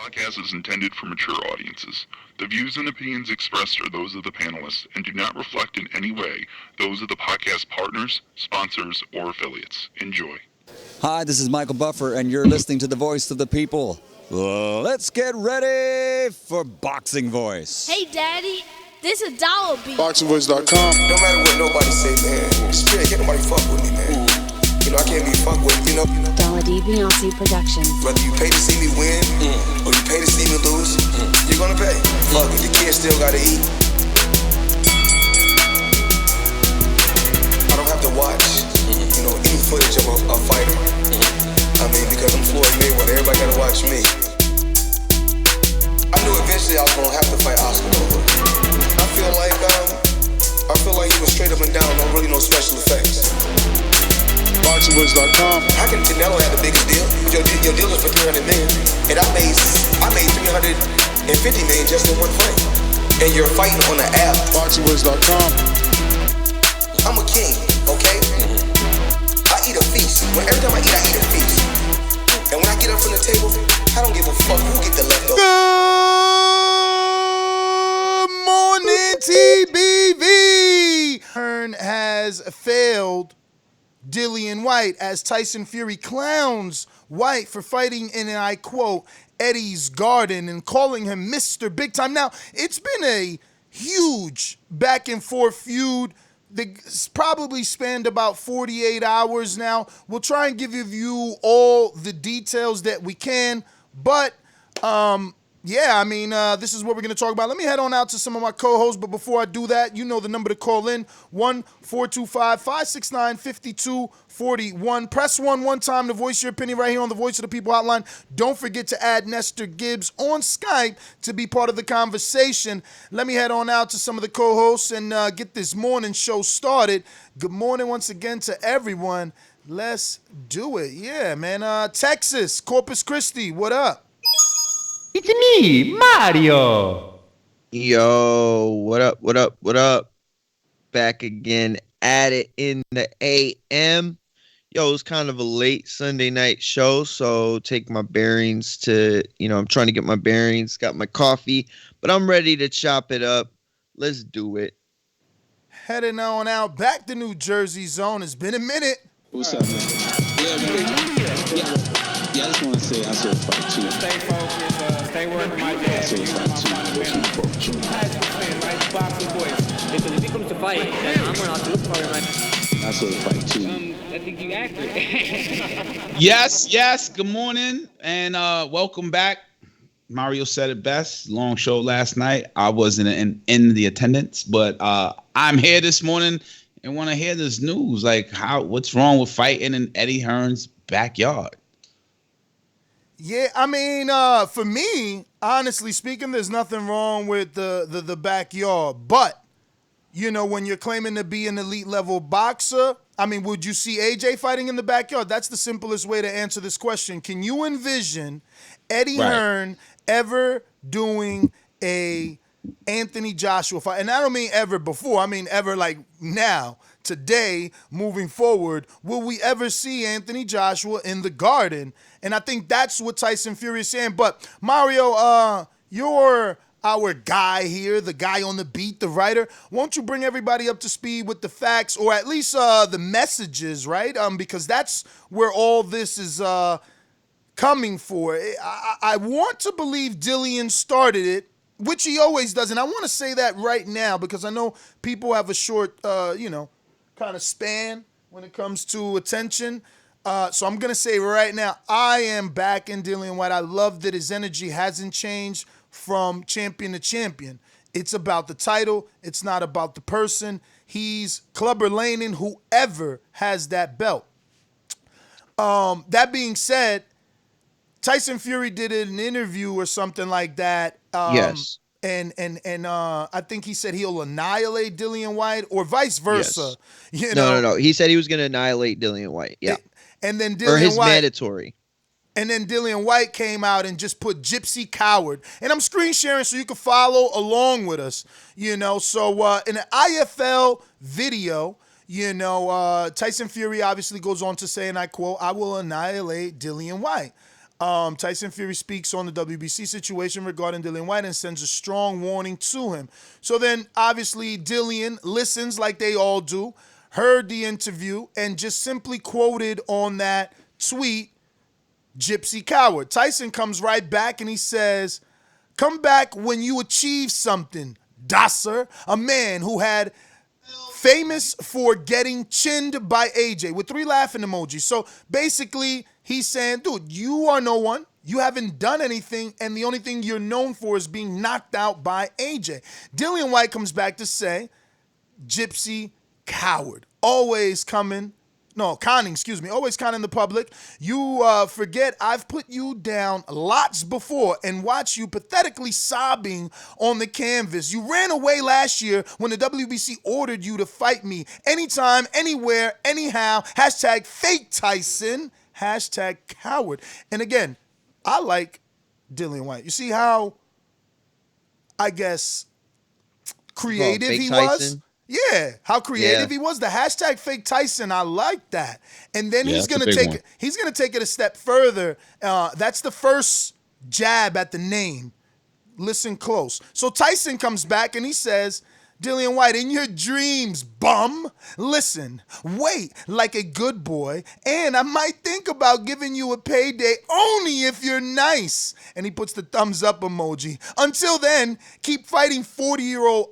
podcast is intended for mature audiences. The views and opinions expressed are those of the panelists and do not reflect in any way those of the podcast partners, sponsors, or affiliates. Enjoy. Hi, this is Michael Buffer, and you're listening to the Voice of the People. Let's get ready for Boxing Voice. Hey, Daddy, this is Dollar Beat. BoxingVoice.com. No matter what nobody say, man. Spirit, can't nobody fuck with me, man. You know, I can't be fucked with, you know. Dollar D Beyonce Productions. Whether you pay to see me win or you pay to see me lose, you're gonna pay. Fuck it, the kids still gotta eat. I don't have to watch, you know, any footage of a fighter. I mean, because I'm Floyd Mayweather, everybody gotta watch me. I knew eventually I was gonna have to fight Oscar though. I feel like he was straight up and down, no special effects. BoxingVoice.com. How can Canelo have the biggest deal? Your deal is for $300 million, and I made $350 million just in one fight. And you're fighting on the app. BoxingVoice.com. I'm a king, okay? I eat a feast. Every time I eat a feast. And when I get up from the table, I don't give a fuck who get the leftovers. Good morning, TBV. Hearn has failed Dillian Whyte as Tyson Fury clowns Whyte for fighting in, and I quote, Eddie's garden and calling him Mr. Big Time. Now, it's been a huge back and forth feud. It's probably spanned about 48 hours now. We'll try and give you all the details that we can, but this is what we're going to talk about. Let me head on out to some of my co-hosts, but before I do that, you know the number to call in, 1-425-569-5241. Press 1 one time to voice your opinion right here on the Voice of the People hotline. Don't forget to add Nestor Gibbs on Skype to be part of the conversation. Let me head on out to some of the co-hosts and get this morning show started. Good morning once again to everyone. Let's do it. Yeah, man. Texas, Corpus Christi, what up? It's me, Mario. Yo, what up? Back again at it in the AM. Yo, it's kind of a late Sunday night show, so take my bearings I'm trying to get my bearings, got my coffee, but I'm ready to chop it up. Let's do it. Heading on out back to New Jersey zone. It's been a minute. What's up, man? Yeah, I just want to say I saw fight too. Stay focused, stay working my dad. I saw fight too. Boxing voice. Because if he comes to fight, then I'm going to have to look for him. I saw the fight too. I think you accurate. Yes. Good morning and welcome back. Mario said it best. Long show last night. I wasn't in the attendance, but I'm here this morning and want to hear this news. Like, what's wrong with fighting in Eddie Hearn's backyard? Yeah, I mean, for me, honestly speaking, there's nothing wrong with the backyard. But, you know, when you're claiming to be an elite level boxer, I mean, would you see AJ fighting in the backyard? That's the simplest way to answer this question. Can you envision Eddie Hearn ever doing a Anthony Joshua fight? And I don't mean ever before. I mean ever like now, today, moving forward. Will we ever see Anthony Joshua in the Garden? And I think that's what Tyson Fury is saying. But Mario, you're our guy here, the guy on the beat, the writer. Won't you bring everybody up to speed with the facts, or at least the messages, right? Because that's where all this is coming for. I want to believe Dillian started it, which he always does. And I want to say that right now because I know people have a short, kind of span when it comes to attention. So I'm going to say right now, I am back in Dillian Whyte. I love that his energy hasn't changed from champion to champion. It's about the title. It's not about the person. He's clubber laning whoever has that belt. That being said, Tyson Fury did an interview or something like that. Yes. And I think he said he'll annihilate Dillian Whyte or vice versa. Yes. No. He said he was going to annihilate Dillian Whyte. Yeah. And then or his mandatory. And then Dillian Whyte came out and just put Gypsy Coward. And I'm screen sharing so you can follow along with us. So in an IFL video, Tyson Fury obviously goes on to say, and I quote, "I will annihilate Dillian Whyte." Tyson Fury speaks on the WBC situation regarding Dillian Whyte and sends a strong warning to him. So then, obviously, Dillian listens like they all do, heard the interview, and just simply quoted on that tweet, Gypsy Coward. Tyson comes right back and he says, "Come back when you achieve something, Dazn, a man who had famous for getting chinned by AJ," with 3 laughing emojis. So basically, he's saying, dude, you are no one. You haven't done anything, and the only thing you're known for is being knocked out by AJ. Dillian Whyte comes back to say, Gypsy Coward. Always conning the public. You forget I've put you down lots before and watched you pathetically sobbing on the canvas. You ran away last year when the WBC ordered you to fight me anytime, anywhere, anyhow. Hashtag fake Tyson. Hashtag coward. And again, I like Dillian Whyte. You see how, I guess, creative he was? Yeah, how creative he was. The hashtag fake Tyson, I like that. And then he's gonna take it a step further. That's the first jab at the name. Listen close. So Tyson comes back and he says, Dillian Whyte, in your dreams, bum. Listen, wait like a good boy, and I might think about giving you a payday only if you're nice. And he puts the thumbs up emoji. Until then, keep fighting 40-year-old.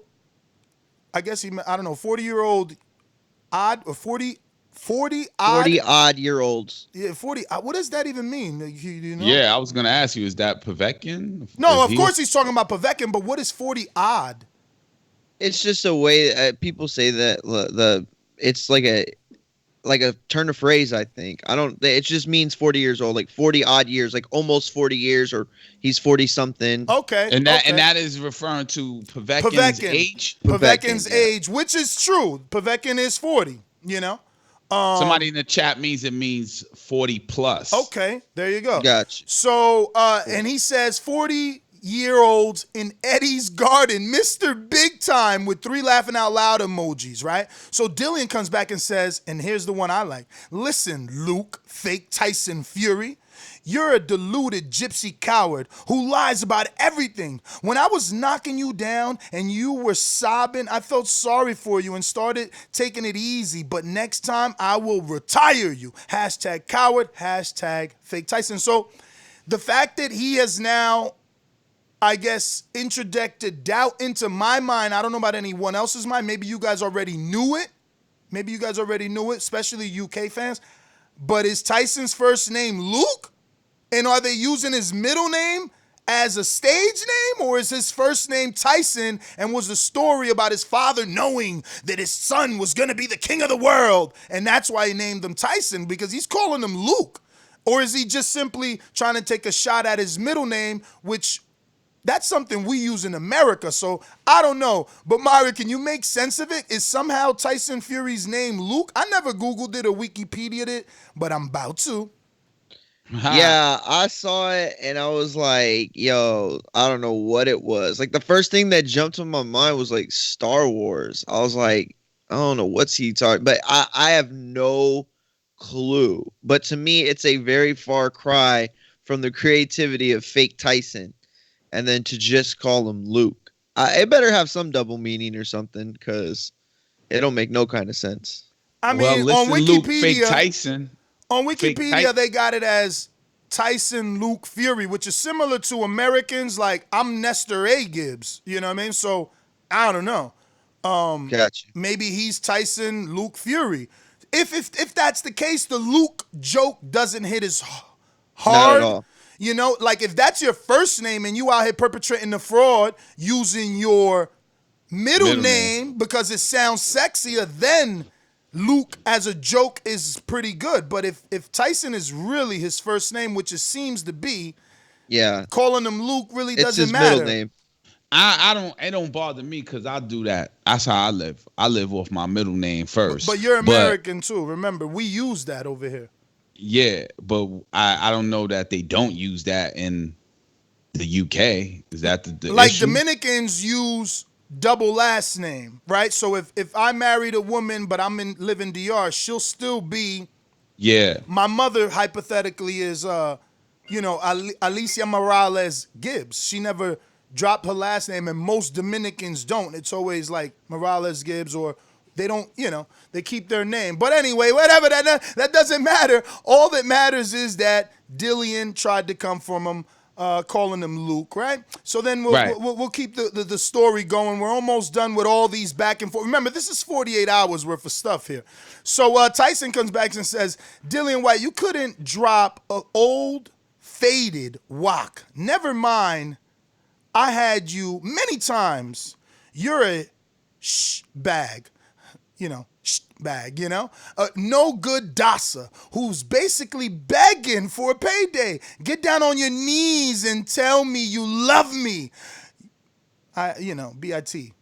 I guess 40-year-old odd or 40 odd year olds. Yeah, 40. What does that even mean? You know? Yeah, I was gonna ask you, is that Povetkin? No, of course he's talking about Povetkin, but what is 40 odd? It's just a way people say that it's like a turn of phrase. I think it just means 40 years old, like 40 odd years, like almost 40 years, or he's 40 something. Okay, and that is referring to Povetkin's age. Povetkin's age, which is true. Povetkin is 40. You know. Somebody in the chat it means 40 plus. Okay, there you go. Gotcha. So and he says 40-year-olds in Eddie's garden, Mr. Big Time, with 3 laughing out loud emojis, right? So Dillian comes back and says, and here's the one I like. Listen, Luke, fake Tyson Fury. You're a deluded gypsy coward who lies about everything. When I was knocking you down and you were sobbing, I felt sorry for you and started taking it easy. But next time I will retire you. Hashtag coward, hashtag fake Tyson. So the fact that he has now, I guess, introduced doubt into my mind. I don't know about anyone else's mind. Maybe you guys already knew it. Especially UK fans. But is Tyson's first name Luke? And are they using his middle name as a stage name? Or is his first name Tyson and was the story about his father knowing that his son was going to be the king of the world? And that's why he named him Tyson, because he's calling him Luke. Or is he just simply trying to take a shot at his middle name, which that's something we use in America. So I don't know. But Mario, can you make sense of it? Is somehow Tyson Fury's name Luke? I never Googled it or Wikipedia'd it, but I'm about to. Yeah, I saw it and I was like, yo, I don't know what it was. Like the first thing that jumped to my mind was like Star Wars. I was like, I don't know what's he talking, but I have no clue. But to me, it's a very far cry from the creativity of fake Tyson and then to just call him Luke. It better have some double meaning or something, because it don't make no kind of sense. I mean, on Wikipedia, Luke, fake Tyson. On Wikipedia, they got it as Tyson Luke Fury, which is similar to Americans like I'm Nestor A. Gibbs. You know what I mean? So I don't know. Gotcha. Maybe he's Tyson Luke Fury. If that's the case, the Luke joke doesn't hit as hard. Not at all. You know, like if that's your first name and you out here perpetrating the fraud using your middle name because it sounds sexier, then Luke as a joke is pretty good. But if Tyson is really his first name, which it seems to be, yeah, calling him Luke really it's doesn't his matter. Middle name. It don't bother me because I do that. That's how I live. I live off my middle name first. But you're American too. Remember, we use that over here. Yeah, but I don't know that they don't use that in the UK. Is that the like issue? Dominicans use double last name, right? So if I married a woman but live in DR, she'll still be. Yeah. My mother hypothetically is Alicia Morales Gibbs. She never dropped her last name, and most Dominicans don't. It's always like Morales Gibbs, or they don't, they keep their name. But anyway, whatever, that doesn't matter. All that matters is that Dillian tried to come from him, calling him Luke, right? So then we'll keep the story going. We're almost done with all these back and forth. Remember, this is 48 hours worth of stuff here. So Tyson comes back and says, Dillian Whyte, you couldn't drop an old, faded wok. Never mind, I had you many times. You're a bag. Bag, no good Dazn, who's basically begging for a payday. Get down on your knees and tell me you love me. B-I-T,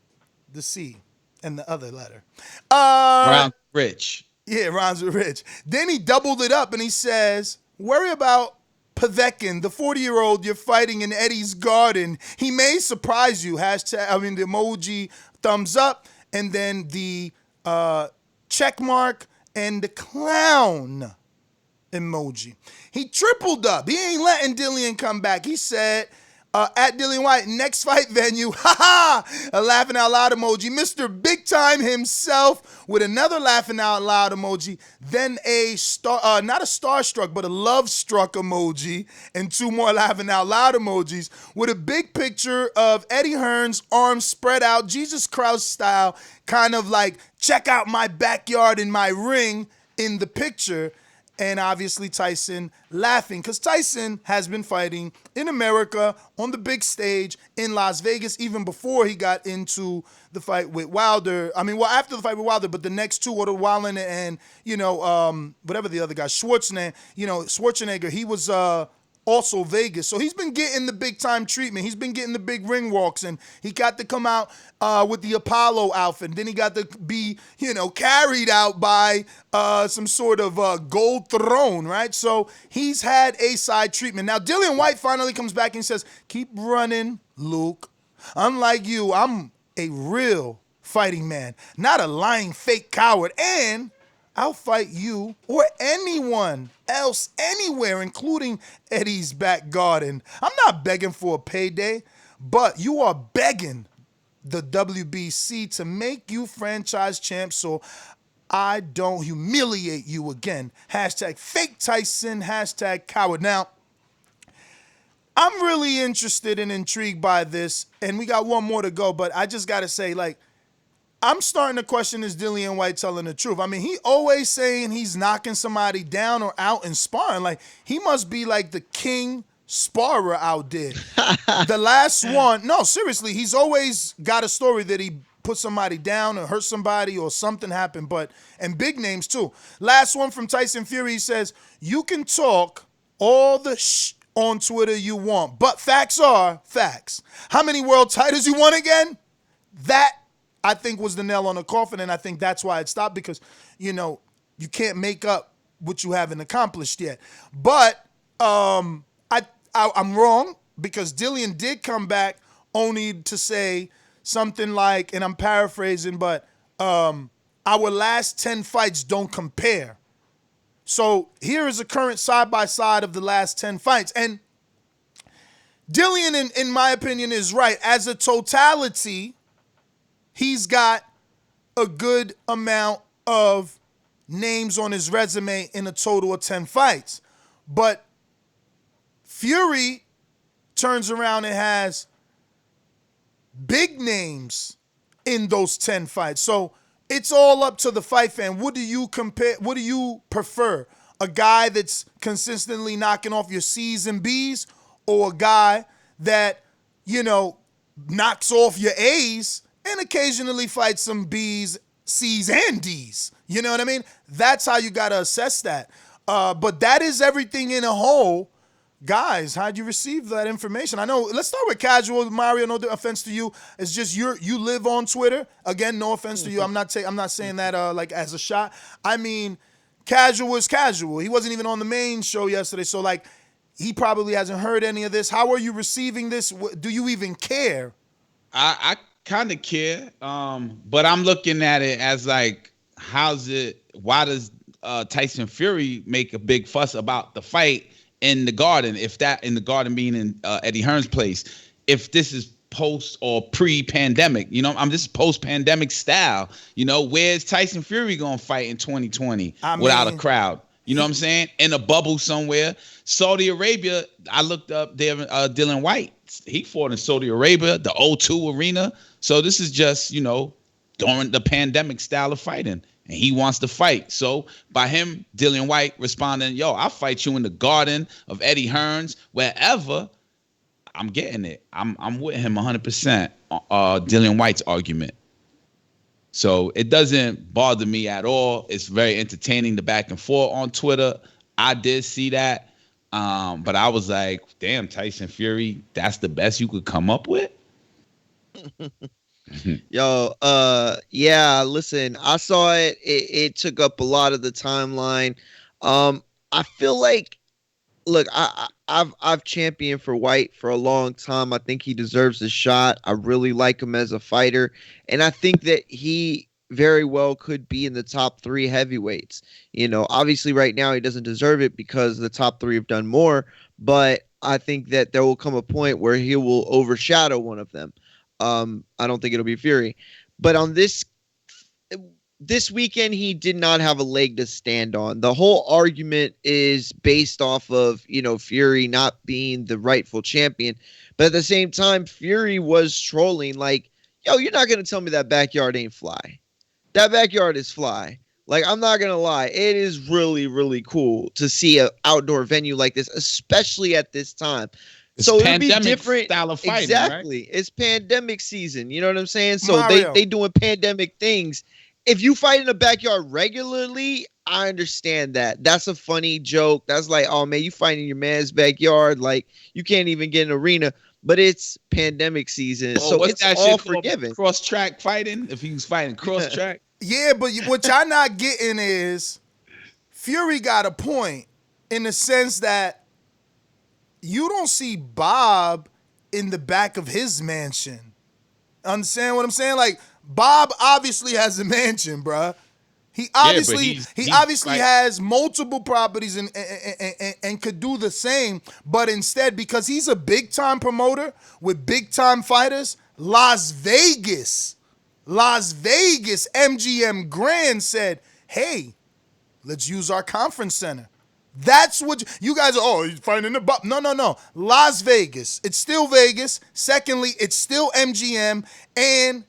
the C, and the other letter. Rhymes rich. Yeah, rhymes with rich. Then he doubled it up and he says, worry about Pavekin, the 40-year-old you're fighting in Eddie's garden. He may surprise you. The emoji thumbs up, and then the check mark and the clown emoji. He tripled up. He ain't letting Dillian come back. He said, at Dillian Whyte, next fight venue, a laughing out loud emoji. Mr. Big Time himself with another laughing out loud emoji. Then a not a starstruck, but a love struck emoji, and 2 more laughing out loud emojis with a big picture of Eddie Hearn's arms spread out, Jesus Christ style, kind of like, check out my backyard and my ring in the picture. And obviously Tyson laughing, because Tyson has been fighting in America on the big stage in Las Vegas even before he got into the fight with Wilder. After the fight with Wilder, but the next 2 were Wilder and whatever the other guy, Schwarzenegger. He was also Vegas. So he's been getting the big time treatment. He's been getting the big ring walks, and he got to come out with the Apollo outfit. And then he got to be, carried out by some sort of gold throne, right? So he's had A-side treatment. Now, Dillian Whyte finally comes back and says, keep running, Luke. Unlike you, I'm a real fighting man, not a lying fake coward. And I'll fight you or anyone else anywhere, including Eddie's back garden. I'm not begging for a payday, but you are begging the WBC to make you franchise champ so I don't humiliate you again. Hashtag fake Tyson, hashtag coward. Now, I'm really interested and intrigued by this, and we got one more to go, but I just got to say, I'm starting to question, is Dillian Whyte telling the truth? He always saying he's knocking somebody down or out in sparring. He must be like the king sparrer out there. The last one, no, seriously, he's always got a story that he put somebody down or hurt somebody or something happened, and big names too. Last one from Tyson Fury, he says, you can talk all the on Twitter you want, but facts are facts. How many world titles you won again? That, I think, was the nail on the coffin, and I think that's why it stopped, because, you can't make up what you haven't accomplished yet. But I'm wrong, because Dillian did come back only to say something like, and I'm paraphrasing, but our last 10 fights don't compare. So here is a current side-by-side of the last 10 fights. And Dillian, in my opinion, is right. As a totality, he's got a good amount of names on his resume in a total of 10 fights. But Fury turns around and has big names in those 10 fights. So it's all up to the fight fan. What do you prefer? A guy that's consistently knocking off your C's and B's, or a guy that, knocks off your A's and occasionally fights some B's, C's, and D's? You know what I mean? That's how you got to assess that. But that is everything in a whole. Guys, how'd you receive that information? I know, let's start with casual, Mario. No offense to you. It's just you live on Twitter. Again, no offense to you. I'm not saying that as a shot. Casual is casual. He wasn't even on the main show yesterday, so he probably hasn't heard any of this. How are you receiving this? Do you even care? I kind of care, but I'm looking at it as why does Tyson Fury make a big fuss about the fight in the Garden, if that in the Garden being in Eddie Hearn's place, if this is post or pre-pandemic, this is post-pandemic style. Where's Tyson Fury gonna fight in 2020 without a crowd? You know what I'm saying? In a bubble somewhere. Saudi Arabia, I looked up there, Dillian Whyte. He fought in Saudi Arabia, the O2 Arena. So this is just, during the pandemic style of fighting. And he wants to fight. So by him, Dillian Whyte responding, I'll fight you in the Garden of Eddie Hearn's, wherever. I'm getting it. I'm with him 100%. Dillian Whyte's argument. So it doesn't bother me at all. It's very entertaining, the back and forth on Twitter. I did see that. But I was like, damn, Tyson Fury, that's the best you could come up with? Yo, yeah, listen, I saw it. It took up a lot of the timeline. I feel like, look, I've championed for Whyte for a long time. I think he deserves a shot. I really like him as a fighter, and I think that he very well could be in the top 3 heavyweights. Obviously right now he doesn't deserve it because the top 3 have done more, but I think that there will come a point where he will overshadow one of them. I don't think it'll be Fury, but on this weekend, he did not have a leg to stand on. The whole argument is based off of, Fury not being the rightful champion. But at the same time, Fury was trolling like, yo, you're not going to tell me that backyard ain't fly. That backyard is fly. Like, I'm not going to lie. It is really, really cool to see an outdoor venue like this, especially at this time. It's so it'll be different style of fighting, exactly. Right? It's pandemic season. You know what I'm saying? So Mario. they doing pandemic things. If you fight in the backyard regularly, I understand that. That's a funny joke. That's like, oh man, you fight in your man's backyard, like you can't even get an arena. But it's pandemic season, so it's all forgiven. Cross track fighting. If he was fighting cross track, yeah. But what y'all not getting is Fury got a point in the sense that you don't see Bob in the back of his mansion. Understand what I'm saying? Like, Bob obviously has a mansion, bruh. He obviously has multiple properties and could do the same, but instead, because he's a big time promoter with big time fighters, Las Vegas, MGM Grand said, "Hey, let's use our conference center." That's what you guys are. Oh, he's fighting in the butt. No. Las Vegas. It's still Vegas. Secondly, it's still MGM, and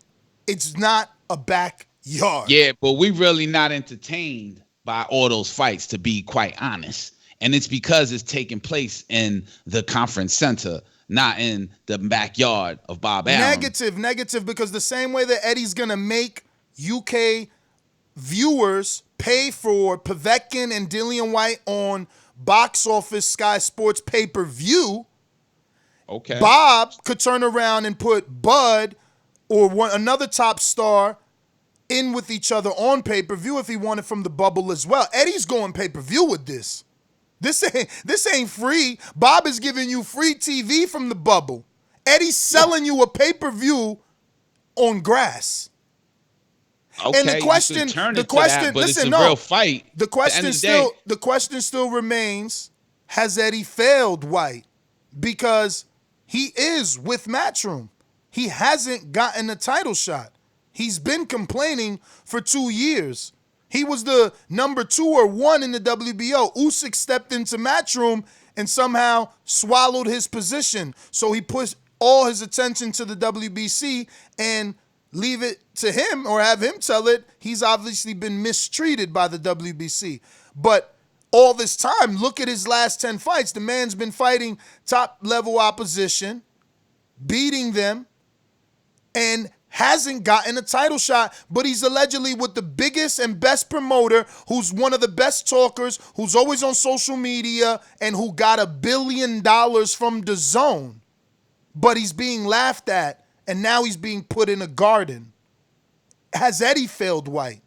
it's not a backyard. Yeah, but we really not entertained by all those fights, to be quite honest. And it's because it's taking place in the conference center, not in the backyard of Bob Arum. Negative, because the same way that Eddie's gonna make UK viewers pay for Povetkin and Dillian Whyte on box office Sky Sports pay-per-view, okay, Bob could turn around and put Bud or another top star in with each other on pay-per-view if he wanted from the bubble as well. Eddie's going pay-per-view with this. This ain't free. Bob is giving you free TV from the bubble. Eddie's selling you a pay-per-view on grass. Okay, and the question, listen, no, real fight. The question still remains: has Eddie failed Whyte? Because he is with Matchroom. He hasn't gotten a title shot. He's been complaining for 2 years. He was the number 2 or 1 in the WBO. Usyk stepped into Matchroom and somehow swallowed his position. So he pushed all his attention to the WBC and leave it to him or have him tell it. He's obviously been mistreated by the WBC. But all this time, look at his last 10 fights. The man's been fighting top-level opposition, beating them, and hasn't gotten a title shot, but he's allegedly with the biggest and best promoter, who's one of the best talkers, who's always on social media, and who got $1 billion from Dazn. But he's being laughed at, and now he's being put in a garden. Has Eddie failed Whyte?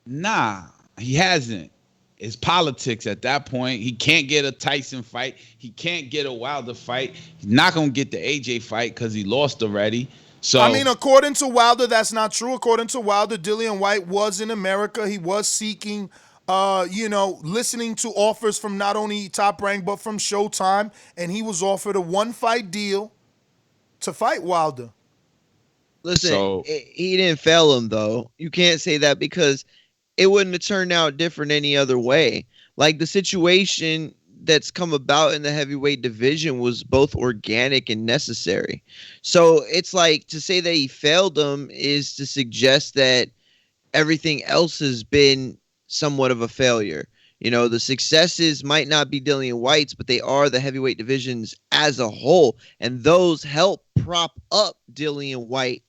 Nah, he hasn't. It's politics at that point. He can't get a Tyson fight. He can't get a Wilder fight. He's not going to get the AJ fight because he lost already. So I mean, according to Wilder, that's not true. According to Wilder, Dillian Whyte was in America. He was seeking listening to offers from not only Top Rank but from Showtime, and he was offered a 1-fight deal to fight Wilder. Listen, he didn't fail him, though. You can't say that because it wouldn't have turned out different any other way. Like, the situation that's come about in the heavyweight division was both organic and necessary. So it's like, to say that he failed him is to suggest that everything else has been somewhat of a failure. The successes might not be Dillian Whyte's, but they are the heavyweight divisions as a whole. And those help prop up Dillian Whyte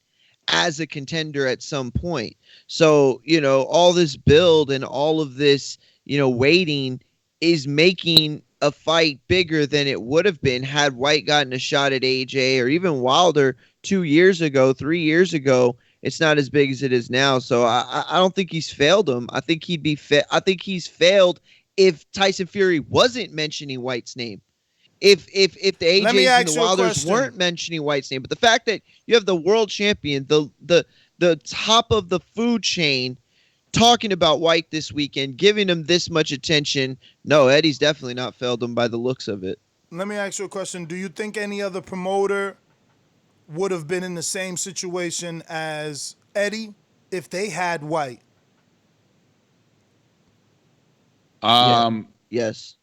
as a contender at some point. So, all this build and all of this, waiting is making a fight bigger than it would have been had Whyte gotten a shot at AJ or even Wilder 2 years ago, 3 years ago. It's not as big as it is now. So I don't think he's failed him. I think I think he's failed if Tyson Fury wasn't mentioning Whyte's name. If the AJs and the Wilders weren't mentioning Whyte's name. But the fact that you have the world champion, the top of the food chain, talking about Whyte this weekend, giving him this much attention, no, Eddie's definitely not failed him by the looks of it. Let me ask you a question. Do you think any other promoter would have been in the same situation as Eddie if they had Whyte? Yes.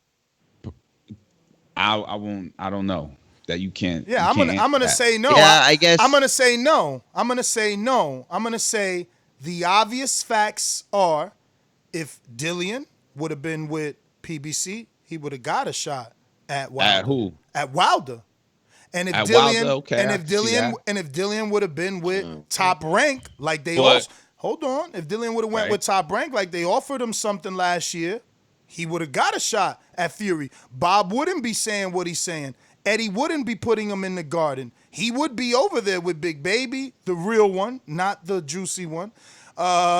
I won't. I don't know that you can't. Yeah, you I'm gonna say no. Yeah, I guess I'm gonna say no. I'm gonna say no. I'm gonna say the obvious facts are, if Dillian would have been with PBC, he would have got a shot at Wilder. At who? At Wilder. And if At Dillian, Wilder, okay, and I if can see Dillian, that. and if Dillian would have been with Top Rank, like they But- also, hold on, if Dillian would have went Right. with Top Rank, like they offered him something last year, he would have got a shot at Fury. Bob wouldn't be saying what he's saying. Eddie wouldn't be putting him in the garden. He would be over there with Big Baby, the real one, not the juicy one.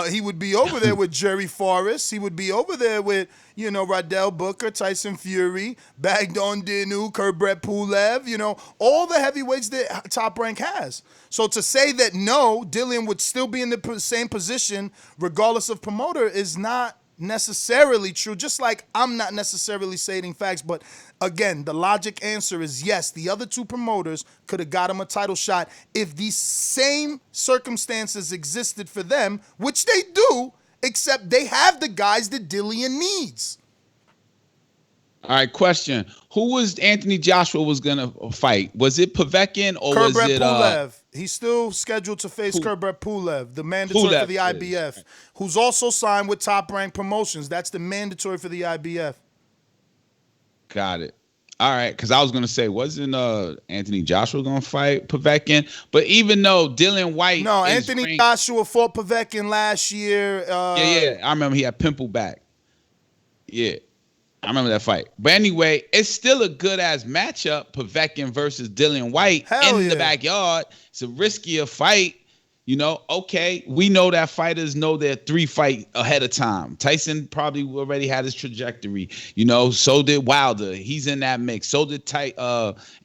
He would be over there with Jerry Forrest. He would be over there with, Radell Booker, Tyson Fury, Bagdon Dinu, Kurbret Pulev, all the heavyweights that Top Rank has. So to say that no, Dillian would still be in the same position regardless of promoter is not necessarily true, just like I'm not necessarily stating facts. But again, the logic answer is yes, the other two promoters could have got him a title shot if these same circumstances existed for them, which they do, except they have the guys that Dillian needs. All right, question: who was Anthony Joshua was gonna fight? Was it Povetkin or was Kurbret it Pulev? He's still scheduled to face Kurbret Pulev, the mandatory for the IBF, who's also signed with Top Rank Promotions. That's the mandatory for the IBF. Got it. All right, because I was gonna say, wasn't Anthony Joshua gonna fight Povetkin? But even though Dillian Whyte, no, Anthony Joshua fought Povetkin last year. Yeah, I remember he had pimple back. Yeah, I remember that fight. But anyway, it's still a good ass matchup, Povetkin versus Dillian Whyte in the backyard. It's a riskier fight. Okay, we know that fighters know their 3 fight ahead of time. Tyson probably already had his trajectory. So did Wilder. He's in that mix. So did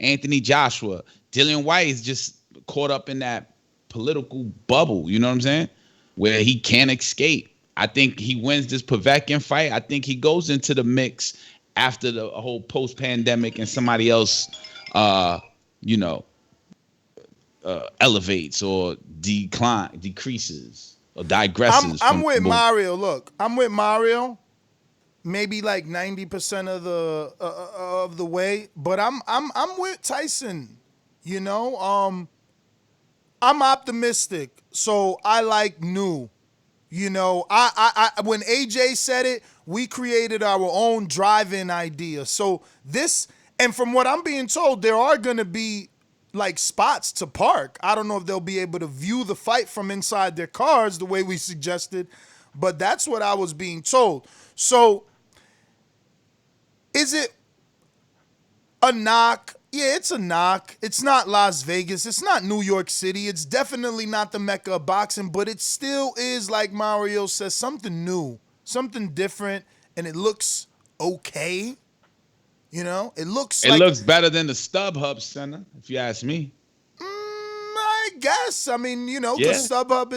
Anthony Joshua. Dillian Whyte is just caught up in that political bubble. You know what I'm saying? Where he can't escape. I think he wins this Povetkin fight. I think he goes into the mix after the whole post-pandemic and somebody else, elevates or decreases or digresses. I'm with Mario. Look, I'm with Mario. Maybe like 90% of the way, but I'm with Tyson. I'm optimistic, so I like new. I when AJ said it, we created our own drive-in idea. So this, and from what I'm being told, there are going to be like spots to park. I don't know if they'll be able to view the fight from inside their cars the way we suggested, but that's what I was being told. So is it a knock? Yeah, it's a knock. It's not Las Vegas. It's not New York City. It's definitely not the Mecca of boxing, but it still is, like Mario says, something new, something different, and it looks okay. It looks better than the StubHub Center, if you ask me. I guess. I mean, the StubHub,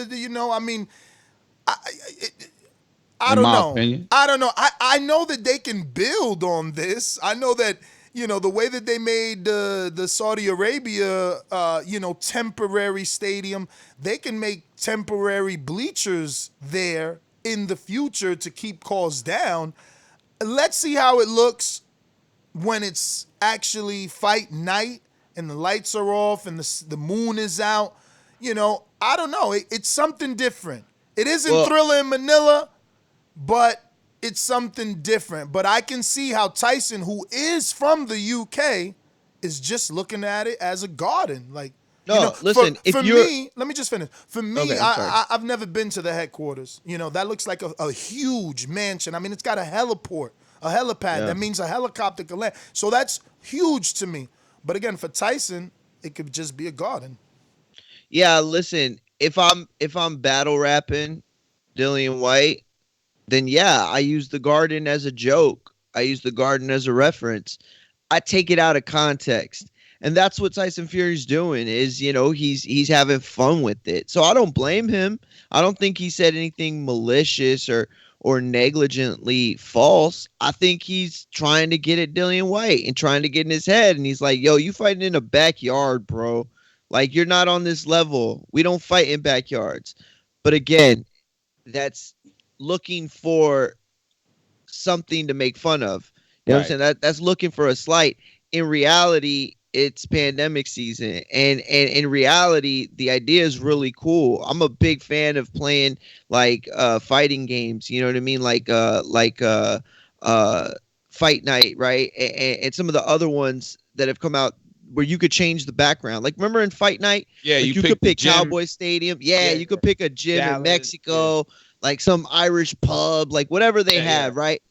I in don't my know. opinion. I don't know. I know that they can build on this. I know that, the way that they made the Saudi Arabia, temporary stadium, they can make temporary bleachers there in the future to keep costs down. Let's see how it looks when it's actually fight night and the lights are off and the moon is out. I don't know. It's something different. It isn't Thriller in Manila, but it's something different. But I can see how Tyson, who is from the UK, is just looking at it as a garden. Like, listen, for me, let me just finish. For me, Okay, I've never been to the headquarters. That looks like a huge mansion. I mean, it's got a heliport, a helipad. Yeah. That means a helicopter can land. So that's huge to me. But again, for Tyson, it could just be a garden. Yeah, listen, if I'm battle rapping Dillian Whyte, then yeah, I use the garden as a joke. I use the garden as a reference. I take it out of context. And that's what Tyson Fury's doing is, he's having fun with it. So I don't blame him. I don't think he said anything malicious or negligently false. I think he's trying to get at Dillian Whyte and trying to get in his head. And he's like, yo, you fighting in a backyard, bro. Like, you're not on this level. We don't fight in backyards. But again, that's looking for something to make fun of. You know what I'm saying? That's looking for a slight. In reality, it's pandemic season. And in reality, the idea is really cool. I'm a big fan of playing like fighting games. You know what I mean? Like Fight Night, right? And some of the other ones that have come out where you could change the background. Like, remember in Fight Night? Yeah, like you could pick gym. Cowboy Stadium. Yeah, you could pick a gym Dallas, in Mexico, like some Irish pub, like whatever they have, right?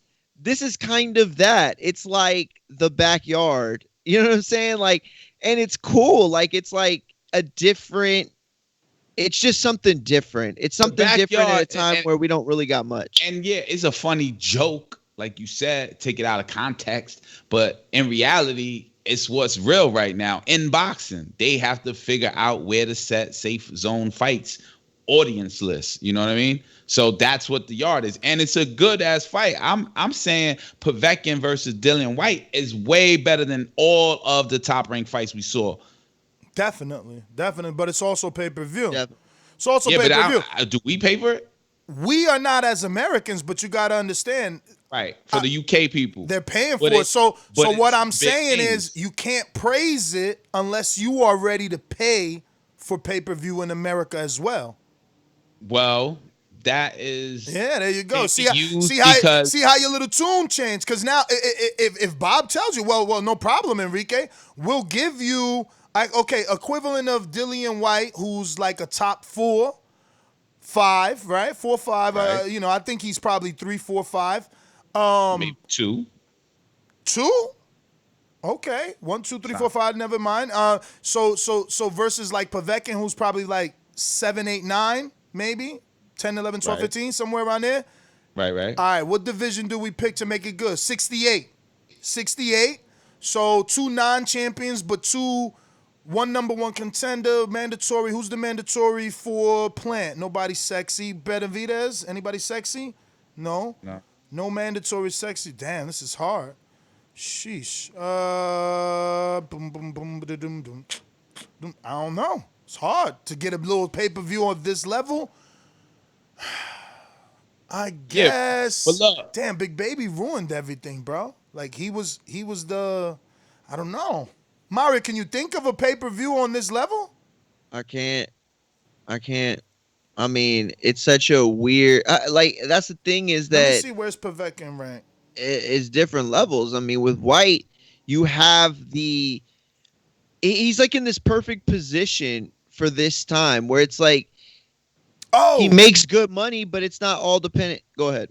This is kind of that. It's like the backyard. You know what I'm saying? Like, and it's cool. Like, it's like a different, it's just something different. It's something different at a time where we don't really got much. And yeah, it's a funny joke, like you said, take it out of context. But in reality, it's what's real right now. In boxing, they have to figure out where to set safe zone fights, audience lists. You know what I mean? So that's what the yard is, and it's a good ass fight. I'm saying Povetkin versus Dillian Whyte is way better than all of the top ranked fights we saw. Definitely, but it's also pay-per-view. Yeah. It's also pay-per-view. But do we pay for it? We are not as Americans, but you got to understand. Right, for the UK people. They're paying for it. So what I'm saying is you can't praise it unless you are ready to pay for pay-per-view in America as well. Well, that is... Yeah, there you go. See how your little tune changed. Because now if Bob tells you, well, no problem, Enrique, we'll give you, equivalent of Dillian Whyte, who's like a top 4, 5, right? 4, 5. Right. I think he's probably 3, 4, 5. Maybe 2. 2? Okay. 1, 2, 3, 4, 5. Never mind. So versus like Povetkin, who's probably like 7, 8, 9, maybe 10, 11, 12, 15, somewhere around there. Right. All right. What division do we pick to make it good? 68. So 2 non-champions, but 1 number 1 contender, mandatory. Who's the mandatory for Plant? Nobody sexy. Benavidez? Anybody sexy? No. No mandatory sexy. Damn, this is hard. Sheesh. I don't know. It's hard to get a little pay-per-view on this level. I guess. Yeah, but look. Damn, Big Baby ruined everything, bro. Like he was the, I don't know. Mario, can you think of a pay-per-view on this level? I can't. I mean, it's such a weird. That's the thing is that. Let me see where's Povetkin rank. It's different levels. I mean, with Whyte, you have he's like in this perfect position for this time where it's like, he makes good money, but it's not all dependent. Go ahead.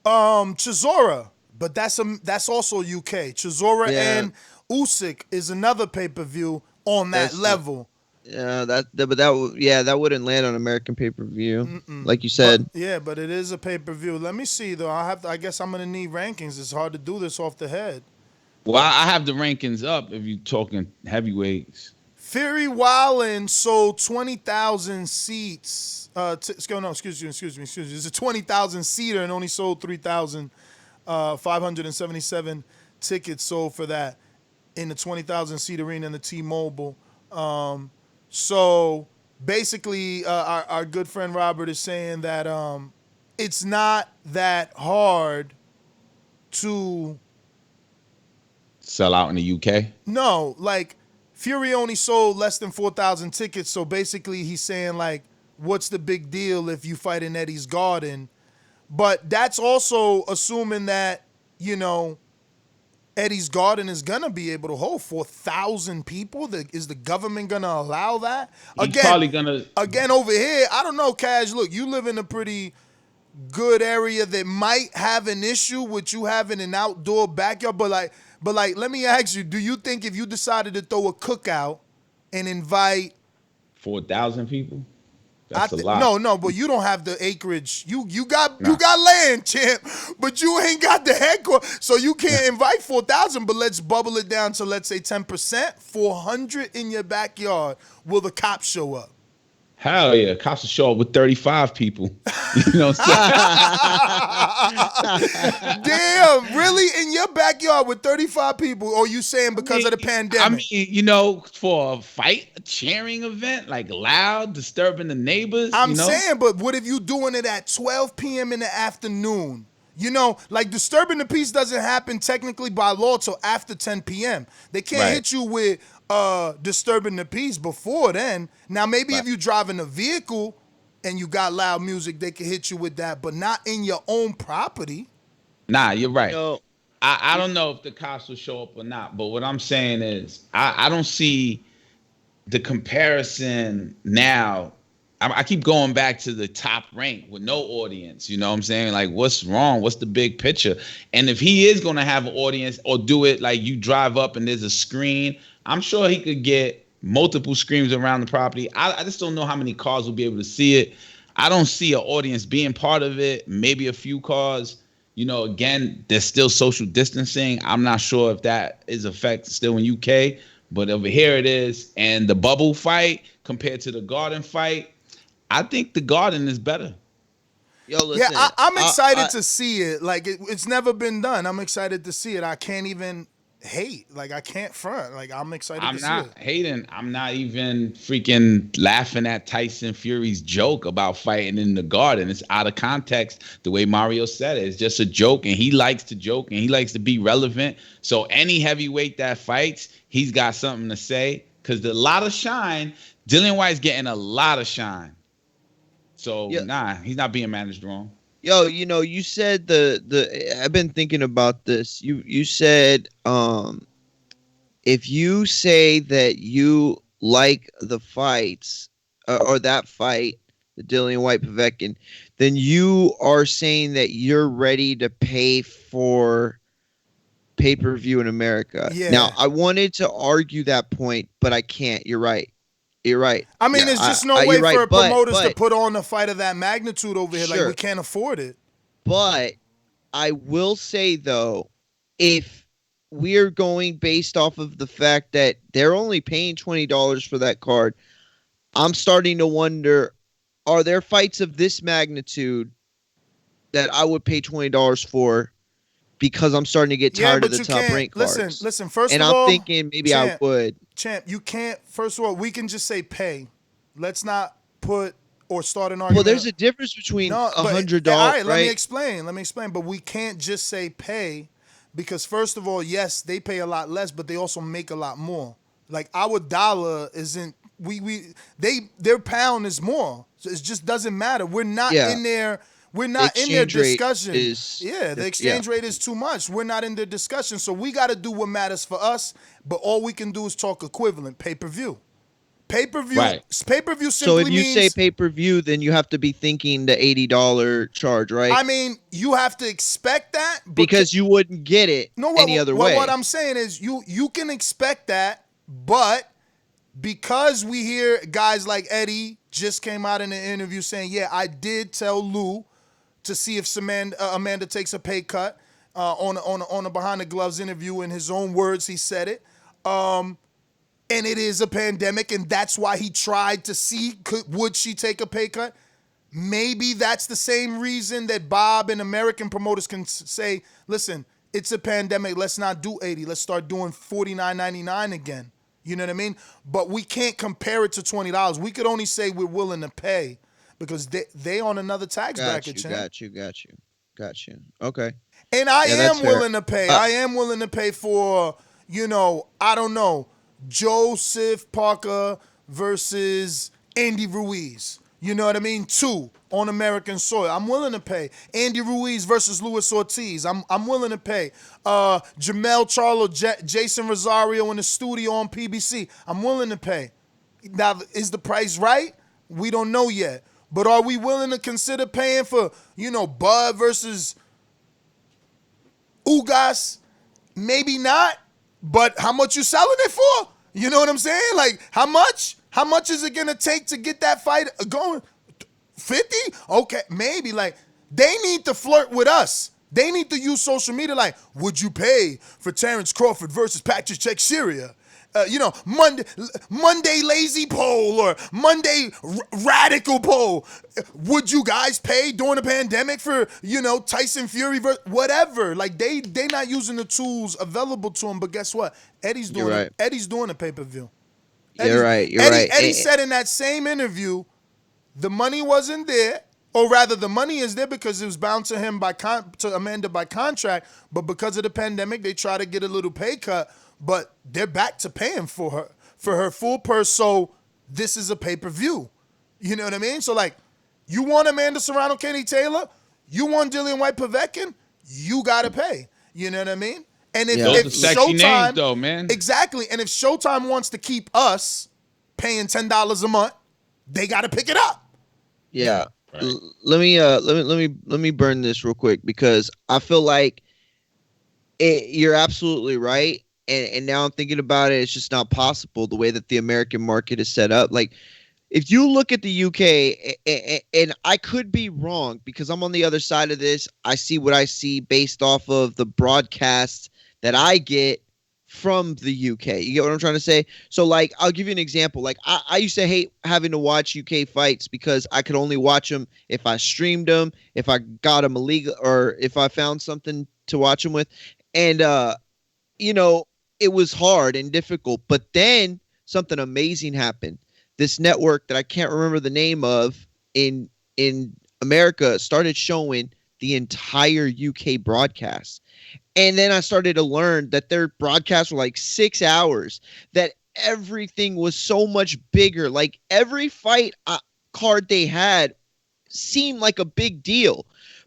Chisora, but that's also UK. Chisora and Usyk is another pay-per-view on that level. Yeah, that wouldn't land on American pay-per-view, like you said. But it is a pay-per-view. Let me see though. I guess I'm gonna need rankings. It's hard to do this off the head. Well, I have the rankings up if you're talking heavyweights. Fury Wildin sold 20,000 seats. Excuse me. It's a 20,000 seater and only sold 3,577 tickets sold for that in the 20,000 seat arena in the T-Mobile. So basically, our good friend Robert is saying that it's not that hard to Sell out in the UK. No, like Fury only sold less than 4,000 tickets. So basically, he's saying like, what's the big deal if you fight in Eddie's Garden? But that's also assuming that, you know, Eddie's Garden is gonna be able to hold 4,000 people. Is the government gonna allow that? He's probably gonna. Again, over here, I don't know, Cash. Look, you live in a pretty good area that might have an issue with you having an outdoor backyard, but like, let me ask you: do you think if you decided to throw a cookout and invite 4,000 people? That's a lot. No, but you don't have the acreage. You got land, champ, but you ain't got the headquarters, so you can't invite 4,000. But let's bubble it down to, let's say, 10%, 400 in your backyard. Will the cops show up? Hell yeah, cops will show up with 35 people. You know what I'm saying? Damn, really? In your backyard with 35 people? Or you saying because of the pandemic? I mean, you know, for a fight, a cheering event, like loud, disturbing the neighbors. I'm saying, but what if you doing it at 12 p.m. in the afternoon? You know, like disturbing the peace doesn't happen technically by law till after 10 p.m. They can't hit you with disturbing the peace before then. Now, maybe if you driving a vehicle and you got loud music, they can hit you with that, but not in your own property. Nah, you're right. I don't know if the cops will show up or not, but what I'm saying is I don't see the comparison now. I keep going back to the top rank with no audience. You know what I'm saying? Like, what's wrong? What's the big picture? And if he is going to have an audience or do it like you drive up and there's a screen, I'm sure he could get multiple screens around the property. I just don't know how many cars will be able to see it. I don't see an audience being part of it. Maybe a few cars. You know, again, there's still social distancing. I'm not sure if that is effect still in UK, but over here it is. And the bubble fight compared to the garden fight, I think the garden is better. Yo, listen, yeah, I'm excited to see it. Like, it's never been done. I'm excited to see it. I can't even hate. Like, I can't front. Like, I'm excited to see it. I'm not hating. I'm not even freaking laughing at Tyson Fury's joke about fighting in the garden. It's out of context the way Mario said it. It's just a joke, and he likes to joke, and he likes to be relevant. So any heavyweight that fights, he's got something to say. Because a lot of shine, Dillian Whyte's getting a lot of shine. So, nah, he's not being managed wrong. Yo, you know, you said I've been thinking about this. You said if you say that you like the fights or that fight, the Dillian Whyte Povetkin, then you are saying that you're ready to pay for pay-per-view in America. Yeah. Now, I wanted to argue that point, but I can't. You're right. You're right. I mean, there's just no way for promoters to put on a fight of that magnitude over here. Like, we can't afford it. But I will say, though, if we're going based off of the fact that they're only paying $20 for that card, I'm starting to wonder, are there fights of this magnitude that I would pay $20 for because I'm starting to get tired of the top rank cards? Listen, first of all. And I'm thinking maybe I would. Champ, you can't, first of all, we can just say pay. Let's not put or start an argument. Well, there's a difference between $100, all right? right? Let me explain. But we can't just say pay because, first of all, yes, they pay a lot less, but they also make a lot more. Like, our dollar isn't, their pound is more. So it just doesn't matter. We're not in there. We're not in their discussion. The exchange rate is too much. We're not in their discussion. So we got to do what matters for us. But all we can do is talk equivalent, pay-per-view. Pay-per-view simply means... So if you say pay-per-view, then you have to be thinking the $80 charge, right? I mean, you have to expect that. Because you wouldn't get it any other way. What I'm saying is you can expect that, but because we hear guys like Eddie just came out in an interview saying, yeah, I did tell Lou to see if Amanda takes a pay cut on a behind the gloves interview. In his own words, he said it. and it is a pandemic, and that's why he tried to see would she take a pay cut. Maybe that's the same reason that Bob and American promoters can say, listen, it's a pandemic, let's not do 80, let's start doing $49.99 again. You know what I mean? But we can't compare it to $20. We could only say we're willing to pay because they on another tax bracket. Got you. Okay. And I am willing to pay. I am willing to pay for, I don't know, Joseph Parker versus Andy Ruiz. You know what I mean? 2 on American soil. I'm willing to pay. Andy Ruiz versus Luis Ortiz. I'm willing to pay. Jamel Charlo, Jason Rosario in the studio on PBC. I'm willing to pay. Now, is the price right? We don't know yet. But are we willing to consider paying for, Bud versus Ugas? Maybe not. But how much you selling it for? You know what I'm saying? Like, how much? How much is it going to take to get that fight going? 50? Okay, maybe. Like, they need to flirt with us. They need to use social media like, would you pay for Terrence Crawford versus Patrick Teixeira? Monday lazy poll or Monday radical poll. Would you guys pay during the pandemic for, Tyson Fury versus whatever? Like, they not using the tools available to them. But guess what? Eddie's doing it. Eddie's doing a pay-per-view. You're right. Eddie said in that same interview, the money wasn't there, or rather, the money is there because it was bound to him to Amanda by contract. But because of the pandemic, they try to get a little pay cut. But they're back to paying for her full purse. So this is a pay-per-view. You know what I mean? So like, you want Amanda Serrano, Kenny Taylor, you want Dillian Whyte Povetkin, you gotta pay. You know what I mean? And if Showtime, names though, man. Exactly. And if Showtime wants to keep us paying $10 a month, they got to pick it up. Yeah. Right. Let me burn this real quick because I feel like you're absolutely right. And now I'm thinking about it, it's just not possible the way that the American market is set up. Like, if you look at the UK, and I could be wrong because I'm on the other side of this, I see what I see based off of the broadcasts that I get from the UK. You get what I'm trying to say? So, like, I'll give you an example. Like, I used to hate having to watch UK fights because I could only watch them if I streamed them, if I got them illegal, or if I found something to watch them with. And, it was hard and difficult. But then something amazing happened. This network that I can't remember the name of in America started showing the entire UK broadcast. And then I started to learn that their broadcasts were like 6 hours, that everything was so much bigger. Like every fight card they had seemed like a big deal.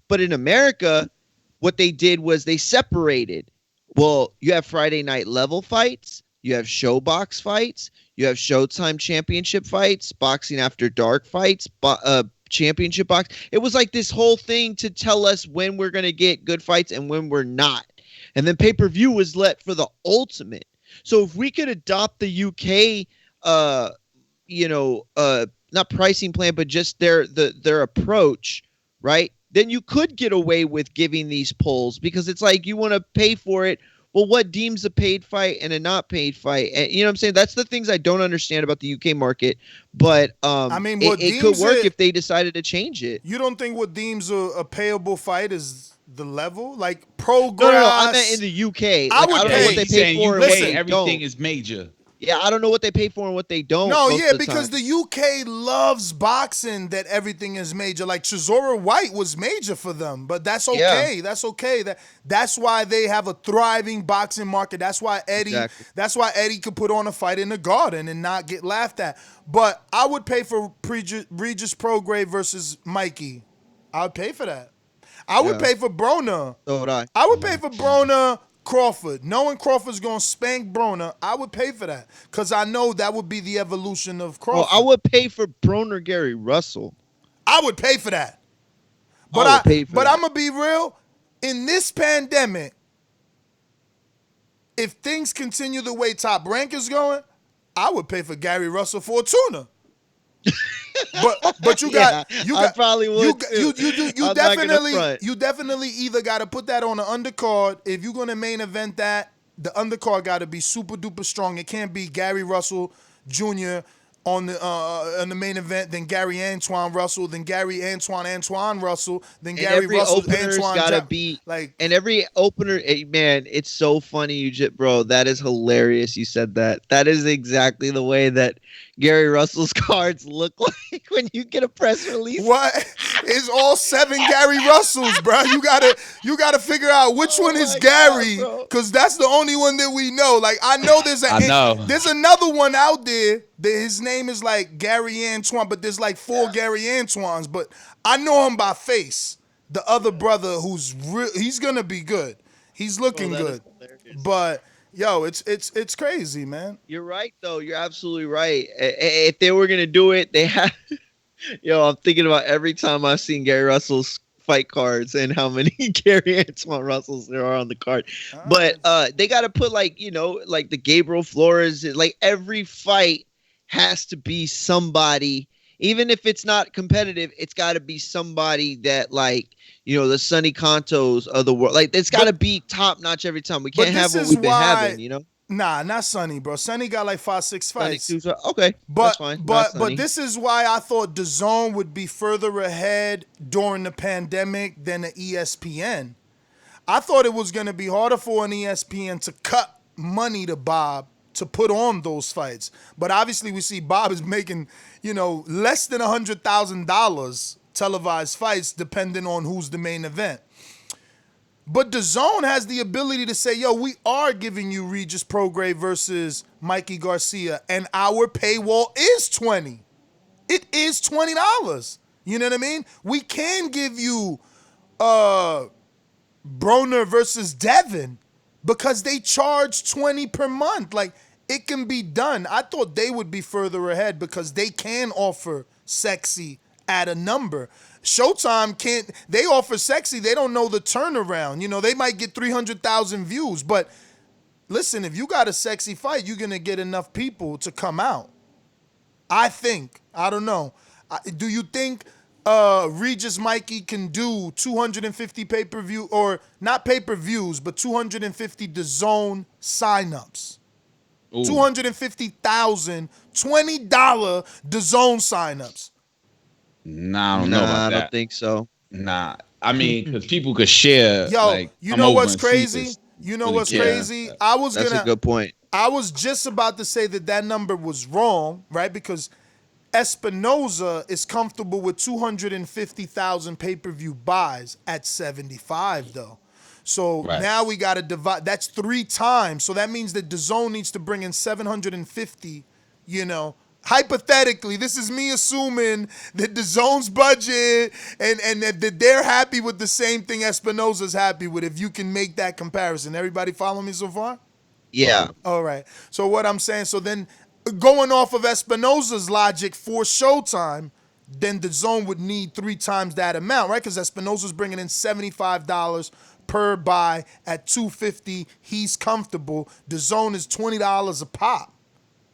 But in America, what they did was they separated. Well, you have Friday night level fights, you have Showbox fights, you have Showtime championship fights, Boxing After Dark fights, championship box. It was like this whole thing to tell us when we're going to get good fights and when we're not. And then pay-per-view was let for the ultimate. So if we could adopt the UK, not pricing plan, but just their approach, right? Then you could get away with giving these polls because it's like you want to pay for it. Well, what deems a paid fight and a not paid fight? And, you know what I'm saying? That's the things I don't understand about the UK market. But it could work if they decided to change it. You don't think what deems a payable fight is the level? Like Progress? No, I meant in the UK. I don't know what they pay for and what everything is major. Yeah, I don't know what they pay for and what they don't. No, yeah, because the UK loves boxing that everything is major. Like Chisora White was major for them, but that's okay. Yeah. That's okay. That's why they have a thriving boxing market. That's why Eddie could put on a fight in the Garden and not get laughed at. But I would pay for Regis Prograis versus Mikey. I would pay for that. I would pay for Broner. So would I. I would pay for Broner Crawford. Knowing Crawford's going to spank Broner, I would pay for that because I know that would be the evolution of Crawford. Well, I would pay for Broner Gary Russell. I would pay for that. But I'm going to be real. In this pandemic, if things continue the way Top Rank is going, I would pay for Gary Russell for a tuna. But I probably would you definitely either got to put that on the undercard if you're going to main event that, the undercard got to be super duper strong. It can't be Gary Russell Jr. on the main event, then Gary Antoine Russell, then Gary Antoine Russell, then And Gary every Russell opener's Antoine. gotta be like, and every opener, man, it's so funny, bro. That is hilarious. You said that. That is exactly the way that Gary Russell's cards look like when you get a press release. What? It's all 7 Gary Russells, bro. You gotta figure out which one is Gary, because that's the only one that we know. Like, I know there's another one out there that his name is like Gary Antoine, but there's like 4 Gary Antoines. But I know him by face. The other brother, he's gonna be good. He's looking good, but. Yo, it's crazy, man. You're right, though. You're absolutely right. If they were gonna do it, they have. Yo, I'm thinking about every time I've seen Gary Russell's fight cards and how many Gary Antoine Russells there are on the card. But they got to put like the Gabriel Flores. Like every fight has to be somebody. Even if it's not competitive, it's got to be somebody that like. The Sonny Contos of the world. Like, it's got to be top notch every time. We can't have what we've been having, Nah, not Sonny, bro. Sonny got like 5-6 fights. Okay, that's fine. But this is why I thought DAZN would be further ahead during the pandemic than the ESPN. I thought it was going to be harder for an ESPN to cut money to Bob to put on those fights. But obviously we see Bob is making, less than $100,000 televised fights depending on who's the main event. But DAZN has the ability to say, yo, we are giving you Regis Prograis versus Mikey Garcia, and our paywall is $20. It is $20. You know what I mean? We can give you Broner versus Devin because they charge $20 per month. Like, it can be done. I thought they would be further ahead because they can offer sexy at a number. Showtime can't. They offer sexy. They don't know the turnaround. They might get 300,000 views. But listen, if you got a sexy fight, you're going to get enough people to come out. I think. I don't know. Do you think Regis Mikey can do 250 pay-per-view, or not pay-per-views, but 250 DAZN signups? 250,000 $20 DAZN signups. Nah, I don't know about that. I don't think so. Nah, I mean, because people could share. Yo, like, you know what's crazy? Crazy? That's a good point. I was just about to say that number was wrong, right? Because Espinoza is comfortable with 250,000 pay-per-view buys at 75, though. So now we got to divide. That's 3 times. So that means that DAZN needs to bring in 750, Hypothetically, this is me assuming that DAZN's budget and that they're happy with the same thing Espinoza's happy with, if you can make that comparison. Everybody follow me so far? Yeah. All right. So what I'm saying, so then going off of Espinoza's logic for Showtime, then DAZN would need 3 times that amount, right? Because Espinoza's bringing in $75 per buy at $250. He's comfortable. DAZN is $20 a pop.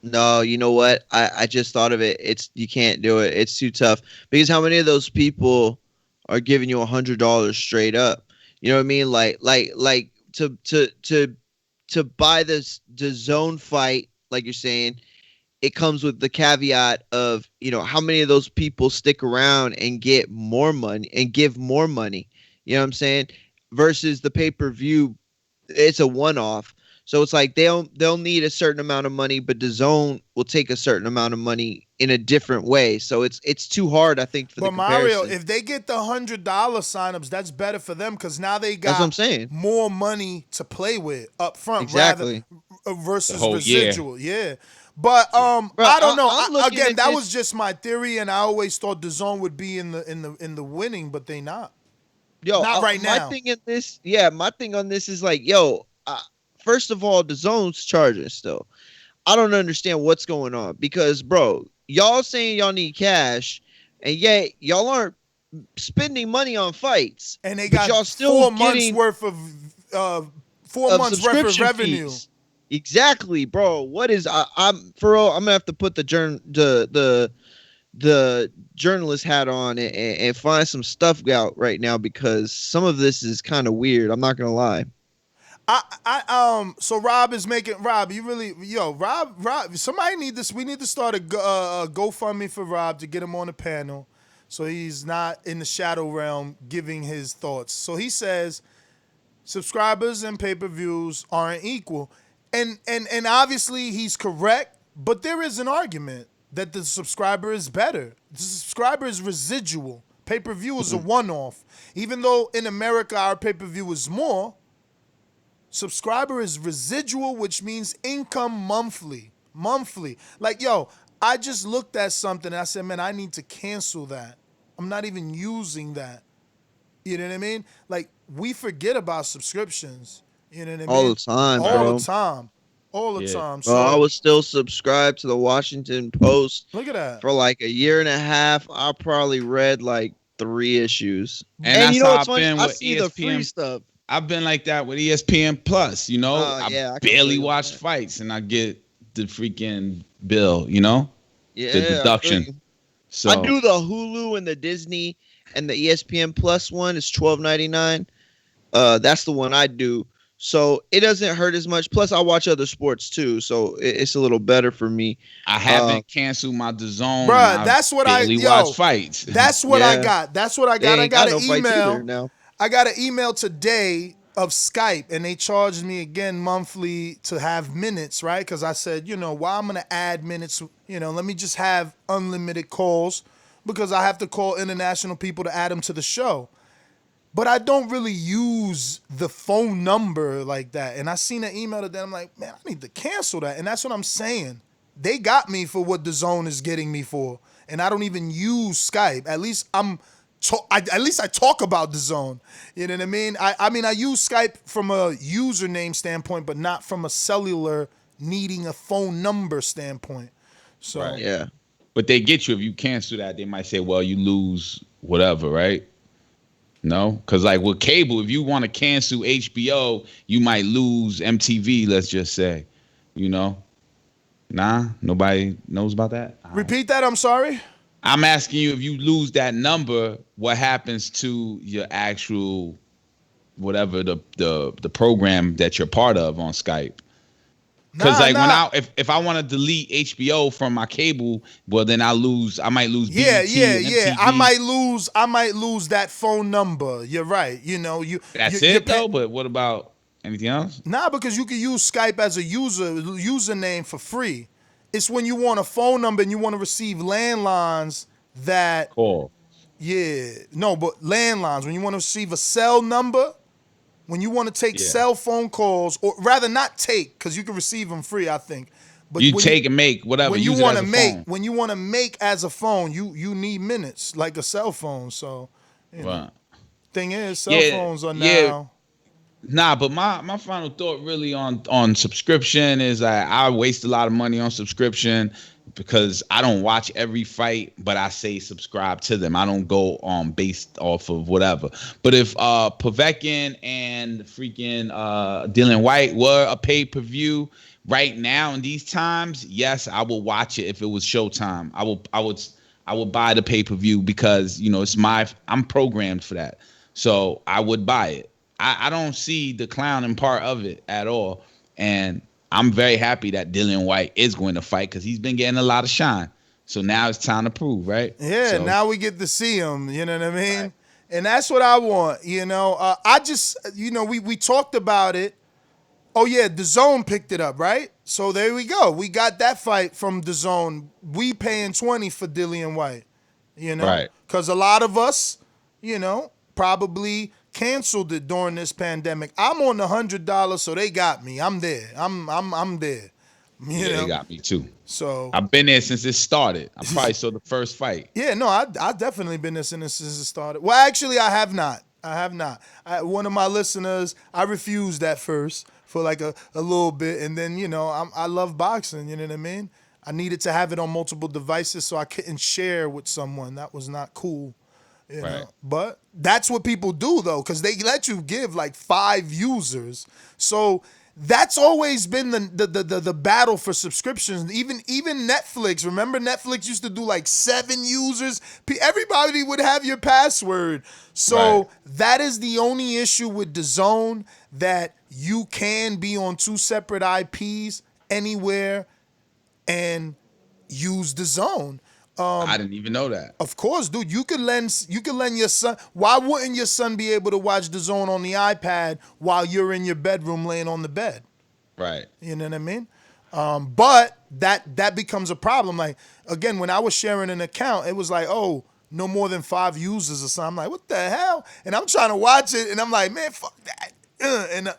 No, you know what? I just thought of it. You can't do it. It's too tough. Because how many of those people are giving you $100 straight up? You know what I mean? Like to buy this DAZN fight, like you're saying, it comes with the caveat of, how many of those people stick around and get more money and give more money. You know what I'm saying? Versus the pay-per-view, it's a one-off. So it's like they'll need a certain amount of money, but DAZN will take a certain amount of money in a different way. So it's too hard, I think, for the comparison. But Mario, if they get the $100 signups, that's better for them because now they got that's what I'm saying. More money to play with up front, exactly, versus residual. Yeah. But Bro, I don't know. That this. was just my theory, and I always thought DAZN would be in the winning, but they not. Yo, not right now. My thing on this is like, first of all, DAZN's charging still. I don't understand what's going on because, bro, y'all saying y'all need cash, and yet y'all aren't spending money on fights, and they got y'all still 4 months worth of 4 months worth of revenue. Fees. Exactly, bro. What is I'm for real? I'm gonna have to put the journalist hat on and find some stuff out right now because some of this is kind of weird. I'm not gonna lie. So Rob is making Rob. You really, Rob. Somebody need this. We need to start a GoFundMe for Rob to get him on the panel, so he's not in the shadow realm giving his thoughts. So he says, subscribers and pay-per-views aren't equal, and obviously he's correct. But there is an argument that the subscriber is better. The subscriber is residual. Pay-per-view is a one-off. Even though in America our pay-per-view is more, subscriber is residual, which means income monthly. Like, I just looked at something and I said, man, I need to cancel that. I'm not even using that. You know what I mean? Like, we forget about subscriptions. You know what I mean? All the time, bro. All the time. So, bro, I was still subscribed to the Washington Post. Look at that. For like a year and a half. I probably read like 3 issues. And that's you know how what's I've funny? been I with see the free ESPN. stuff. I've been like that with ESPN Plus, I I barely watch fights and I get the freaking bill, the deduction. So I do the Hulu and the Disney and the ESPN Plus one. It's $12.99. That's the one I do. So it doesn't hurt as much. Plus, I watch other sports too, so it's a little better for me. I haven't canceled my Dazn. Bruh, that's what I watch fights. That's what I got. That's what I got. I got an email. Now. I got an email today of Skype, and they charged me again monthly to have minutes, right? Because I said, while I'm gonna add minutes, let me just have unlimited calls because I have to call international people to add them to the show. But I don't really use the phone number like that. And I seen an email to them. I'm like, man, I need to cancel that. And that's what I'm saying. They got me for what DAZN is getting me for. And I don't even use Skype. At least I talk about DAZN. You know what I mean? I use Skype from a username standpoint, but not from a cellular needing a phone number standpoint. So Right. Yeah. But they get you if you cancel that. They might say, well, you lose whatever, right? No, because like with cable, if you want to cancel HBO, you might lose MTV. Let's just say, nah, nobody knows about that. Repeat that. I'm sorry. I'm asking you, if you lose that number, what happens to your actual whatever the program that you're part of on Skype? Because when if I want to delete HBO from my cable, well then I might lose. Yeah. MTV. I might lose that phone number. You're right. That's it though. But what about anything else? Nah, because you can use Skype as a username for free. It's when you want a phone number and you want to receive landlines that call. Yeah, no, but landlines when you want to receive a cell number. When you want to take cell phone calls, or rather not take, because you can receive them free, I think. But you take and make whatever. When you want to make as a phone, you need minutes like a cell phone. So, thing is, cell phones are now. Nah, but my final thought really on subscription is I waste a lot of money on subscription because I don't watch every fight, but I say subscribe to them. I don't go based off of whatever. But if Povetkin and freaking Dillian Whyte were a pay-per-view right now in these times, yes, I will watch it if it was Showtime. I would buy the pay-per-view because I'm programmed for that. So I would buy it. I don't see the clowning part of it at all. And I'm very happy that Dillian Whyte is going to fight because he's been getting a lot of shine. So now it's time to prove, right? Yeah, now we get to see him, you know what I mean? Right. And that's what I want, I just, we talked about it. Oh, yeah, DAZN picked it up, right? So there we go. We got that fight from DAZN. We paying $20 for Dillian Whyte, Right. Because a lot of us, probably canceled it during this pandemic. I'm on the $100, so they got me. I'm there. I'm there. They got me too. So I've been there since it started. I probably saw the first fight. Yeah, no, I definitely been there since it started. Well, actually, I have not. One of my listeners, I refused at first for like a little bit, and then I love boxing. You know what I mean? I needed to have it on multiple devices so I couldn't share with someone. That was not cool. Right. But that's what people do though, because they let you give like 5 users. So that's always been the battle for subscriptions. Even Netflix. Remember, Netflix used to do like 7 users. Everybody would have your password. So that is the only issue with DAZN, that you can be on 2 separate IPs anywhere and use DAZN. I didn't even know that. Of course, dude. You could lend your son. Why wouldn't your son be able to watch DAZN on the iPad while you're in your bedroom laying on the bed? Right. You know what I mean? But that becomes a problem. Like, again, when I was sharing an account, it was like, oh, no more than 5 users or something. I'm like, what the hell? And I'm trying to watch it, and I'm like, man, fuck that.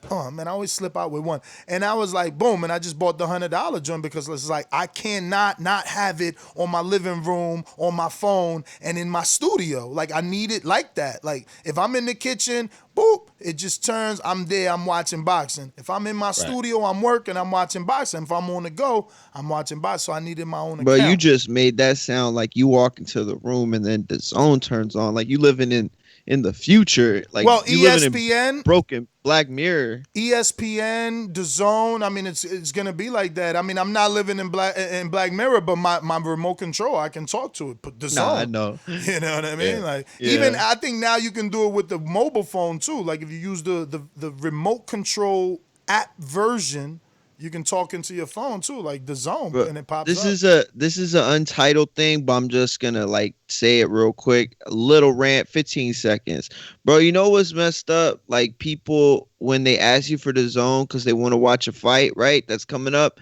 Oh man, I always slip out with one. And I was like, boom, and I just bought the $100 joint because it's like I cannot not have it on my living room, on my phone, and in my studio. Like, I need it like that. Like, if I'm in the kitchen, boop, it just turns, I'm there, I'm watching boxing. If I'm in my studio, I'm working, I'm watching boxing. If I'm on the go, I'm watching boxing. So I needed my own account. But you just made that sound like you walk into the room and then the zone turns on. Like you living in the future. Like, well, you living ESPN, in broken Black Mirror. ESPN, DAZN. I mean, it's gonna be like that. I mean, I'm not living in Black Mirror, but my remote control, I can talk to it. But DAZN, Nah, I know. You know what I mean? Yeah. Like, Yeah. even I think now you can do it with the mobile phone too. Like, if you use the remote control app version, you can talk into your phone too, like DAZN, But and it pops this up. this is an untitled thing, but I'm just gonna like say it real quick. A little rant, 15 seconds. Bro, you know what's messed up? Like, people, when they ask you for the zone because they want to watch a fight, right? That's coming up.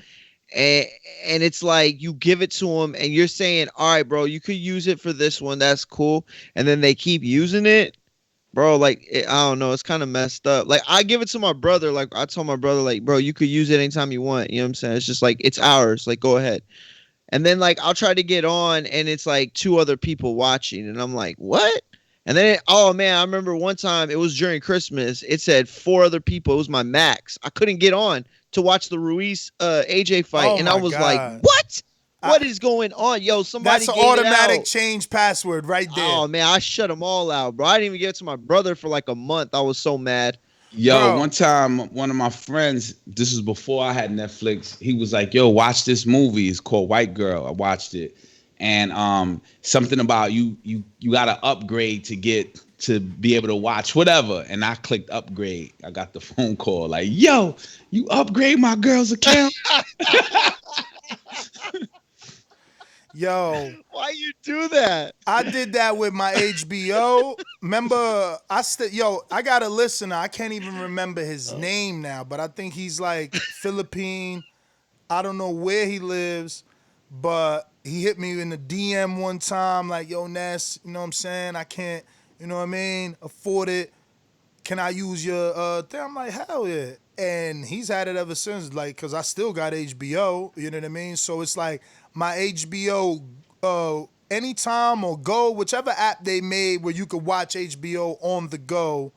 And it's like you give it to them and you're saying, all right, bro, you could use it for this one. That's cool. And then they keep using it. Bro, like, I don't know. It's kind of messed up. Like, I give it to my brother. Like, I told my brother, like, bro, you could use it anytime you want. You know what I'm saying? It's just like, it's ours. Like, go ahead. And then, like, I'll try to get on and it's like 2 other people watching. And I'm like, what? And then, oh, man, I remember one time, it was during Christmas. It said 4 other people. It was my max. I couldn't get on to watch the Ruiz AJ fight. Oh, and I my was God. like, what? What is going on? Yo, somebody That's an gave automatic it out. change password right there. Oh, man, I shut them all out, bro. I didn't even get it to my brother for like a month. I was so mad. Yo, Bro. one time, one of my friends, this was before I had Netflix, he was like, yo, watch this movie. It's called White Girl. I watched it. And something about you got to upgrade to be able to watch whatever. And I clicked upgrade. I got the phone call like, yo, you upgrade my girl's account? Yo, Why you do that? I did that with my HBO. Remember, I got a listener. I can't even remember his name now, but I think he's like Philippine. I don't know where he lives, but he hit me in the DM one time, like, yo, Ness, you know what I'm saying? I can't, you know what I mean, afford it. Can I use your thing? I'm like, hell yeah. And he's had it ever since, like, because I still got HBO, you know what I mean? So it's like my HBO Anytime or Go, whichever app they made where you could watch HBO on the go,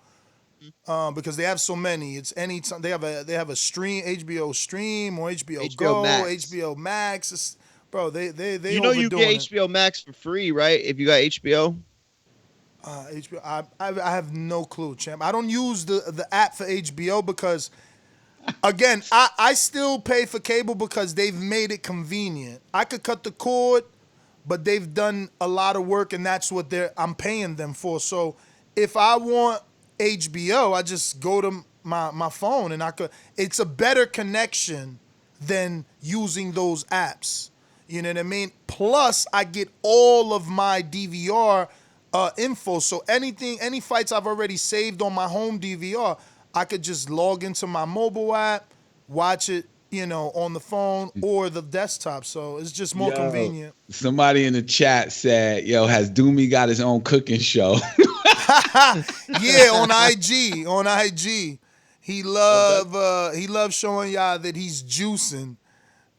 because they have so many. It's anytime they have a stream, HBO Stream or HBO Go, Max. HBO Max. Bro, they You know you overdoing get HBO Max for free, right? If you got HBO. HBO. I have no clue, champ. I don't use the app for HBO because, again, I still pay for cable because they've made it convenient. I could cut the cord, but they've done a lot of work, and that's what I'm paying them for. So if I want HBO, I just go to my phone, and it's a better connection than using those apps. You know what I mean? Plus, I get all of my DVR info. So any fights I've already saved on my home DVR, I could just log into my mobile app, watch it, on the phone or the desktop. So it's just more convenient. Somebody in the chat said, yo, has Doomy got his own cooking show? Yeah, on IG. He love showing y'all that he's juicing.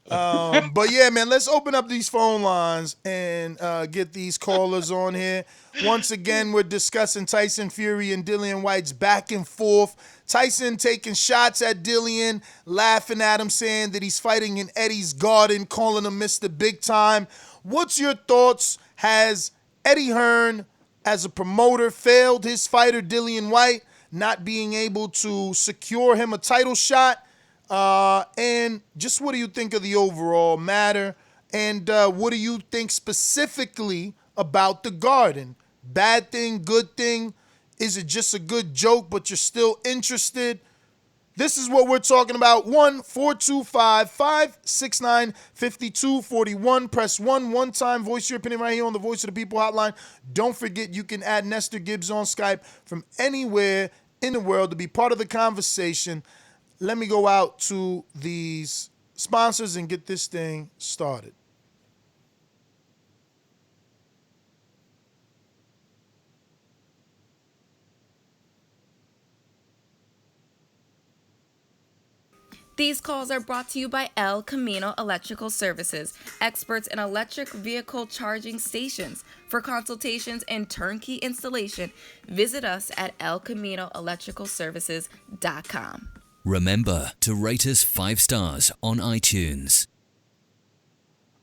But yeah, man, let's open up these phone lines and get these callers on here. Once again, we're discussing Tyson Fury and Dillian Whyte's back and forth. Tyson taking shots at Dillian, laughing at him, saying that he's fighting in Eddie's garden, calling him Mr. Big Time. What's your thoughts? Has Eddie Hearn, as a promoter, failed his fighter Dillian Whyte, not being able to secure him a title shot? And just what do you think of the overall matter? And what do you think specifically about the Garden? Bad thing, good thing? Is it just a good joke, but you're still interested? This is what we're talking about. 1-425-569-5241. Press 1 time. Voice your opinion right here on the Voice of the People hotline. Don't forget you can add Nestor Gibbs on Skype from anywhere in the world to be part of the conversation. Let me go out to these sponsors and get this thing started. These calls are brought to you by El Camino Electrical Services, experts in electric vehicle charging stations. For consultations and turnkey installation, visit us at elcaminoelectricalservices.com. Remember to rate us 5 stars on iTunes.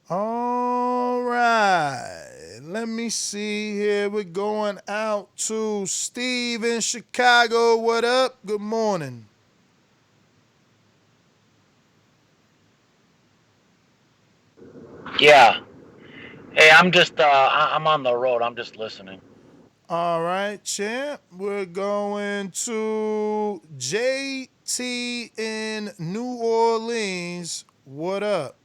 All right. Let me see here. We're going out to Steve in Chicago. What up? Good morning. Yeah. Hey, I'm just I'm on the road. I'm just listening. All right, champ. We're going to JT in New Orleans. What up?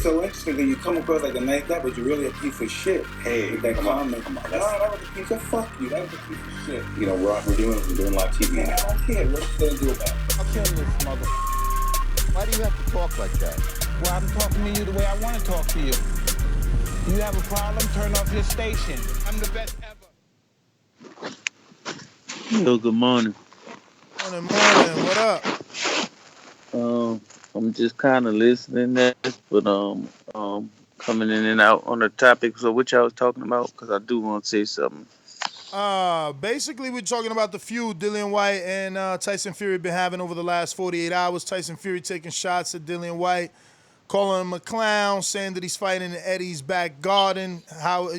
So interesting that you come across like a nice guy, but you're really a piece of shit. Hey, with that comment. Come on. Nah, that was a piece of fuck you. That was a piece of shit. You know, we're doing live TV. Man, I don't care. What you gonna do about it? I'll kill this mother. Why do you have to talk like that? Well, I'm talking to you the way I want to talk to you. You have a problem, turn off your station. I'm the best ever. Yo, good morning. Morning. What up? I'm just kind of listening to this, but coming in and out on the topic. So what y'all was talking about? Because I do want to say something. Basically, we're talking about the feud Dillian Whyte and Tyson Fury been having over the last 48 hours. Tyson Fury taking shots at Dillian Whyte, calling him a clown, saying that he's fighting in Eddie's back garden. How,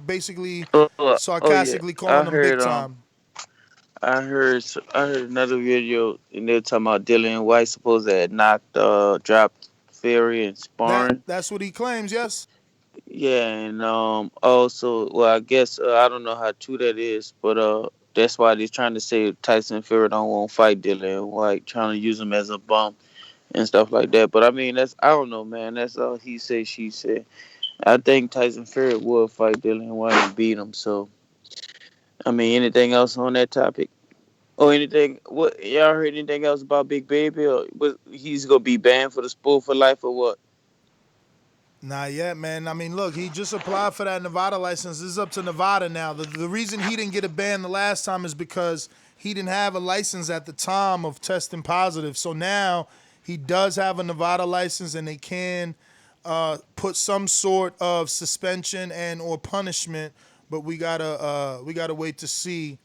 basically sarcastically calling him big time. I heard another video, and they're talking about Dillian Whyte supposed to have dropped Fury and sparring. That's what he claims, yes. Yeah, and also, well, I guess I don't know how true that is, but that's why they're trying to say Tyson Fury don't want to fight Dillian Whyte, trying to use him as a bum and stuff like that. But I mean, I don't know, man. That's all he said, she said. I think Tyson Fury will fight Dillian Whyte and beat him. So, I mean, anything else on that topic? Or anything? What y'all heard anything else about Big Baby? Or he's gonna be banned for the sport for life or what? Not yet, man. I mean, look, he just applied for that Nevada license. This is up to Nevada now. The reason he didn't get a ban the last time is because he didn't have a license at the time of testing positive. So now he does have a Nevada license, and they can put some sort of suspension and or punishment. But we gotta wait to see,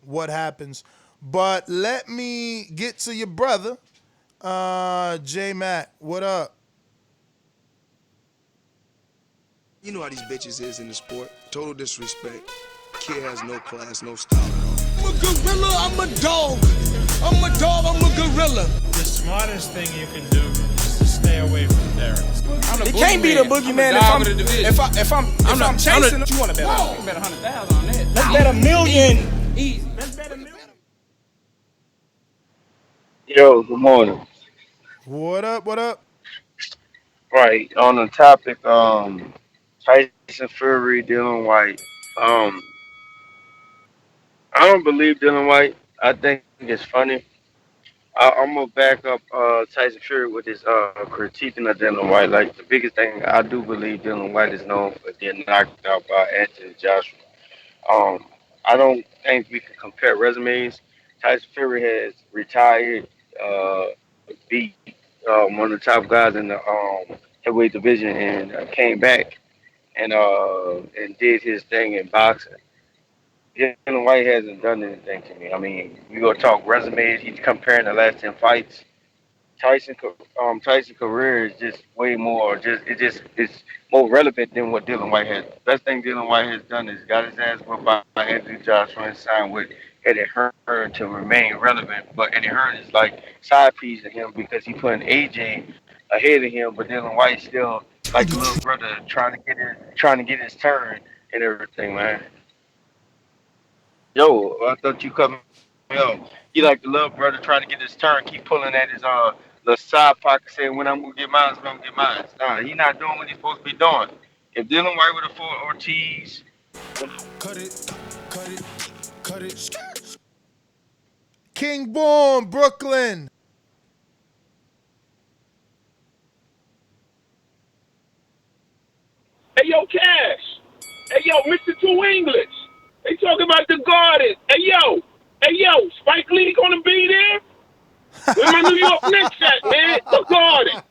what happens. But let me get to your brother, J Mac. What up? You know how these bitches is in the sport. Total disrespect. Kid has no class, no style at all. I'm a gorilla, I'm a dog. I'm a dog, I'm a gorilla. The smartest thing you can do is to stay away from Derek. It can't be the boogeyman if I'm chasing. You want to bet? You can bet 100,000 on that. Let's bet $1 million. Easy. Let's bet $1 million. Yo, good morning. What up? Right, on the topic, Tyson Fury, Dillian Whyte. I don't believe Dillian Whyte. I think it's funny. I'm gonna back up Tyson Fury with his critiquing of Dillian Whyte. Like the biggest thing, I do believe Dillian Whyte is known for getting knocked out by Anthony Joshua. I don't think we can compare resumes. Tyson Fury has retired, beat one of the top guys in the heavyweight division, and came back and did his thing in boxing. Dylan White hasn't done anything to me. I mean, you gonna talk resumes? He's comparing the last 10 fights. Tyson's career is just way more. It's more relevant than what Dylan White has. Best thing Dylan White has done is got his ass whooped by Anthony Joshua and signed with Eddie Hearn to remain relevant, but Eddie Hearn is like side piece of him because he putting AJ ahead of him, but Dylan White still like the little brother trying to get his turn and everything, man. Yo, I thought you cut me off. He like the little brother trying to get his turn, keep pulling at his little side pocket, saying when I'm gonna get mine, I'm gonna get mine. Nah, he not doing what he's supposed to be doing. If Dylan White would have fought Ortiz, Cut it. King Born, Brooklyn. Hey, yo, Cash. Hey, yo, Mr. Two English. They talking about the Garden. Hey, yo, Spike Lee gonna be there? Where my New York Knicks at, man? The Garden.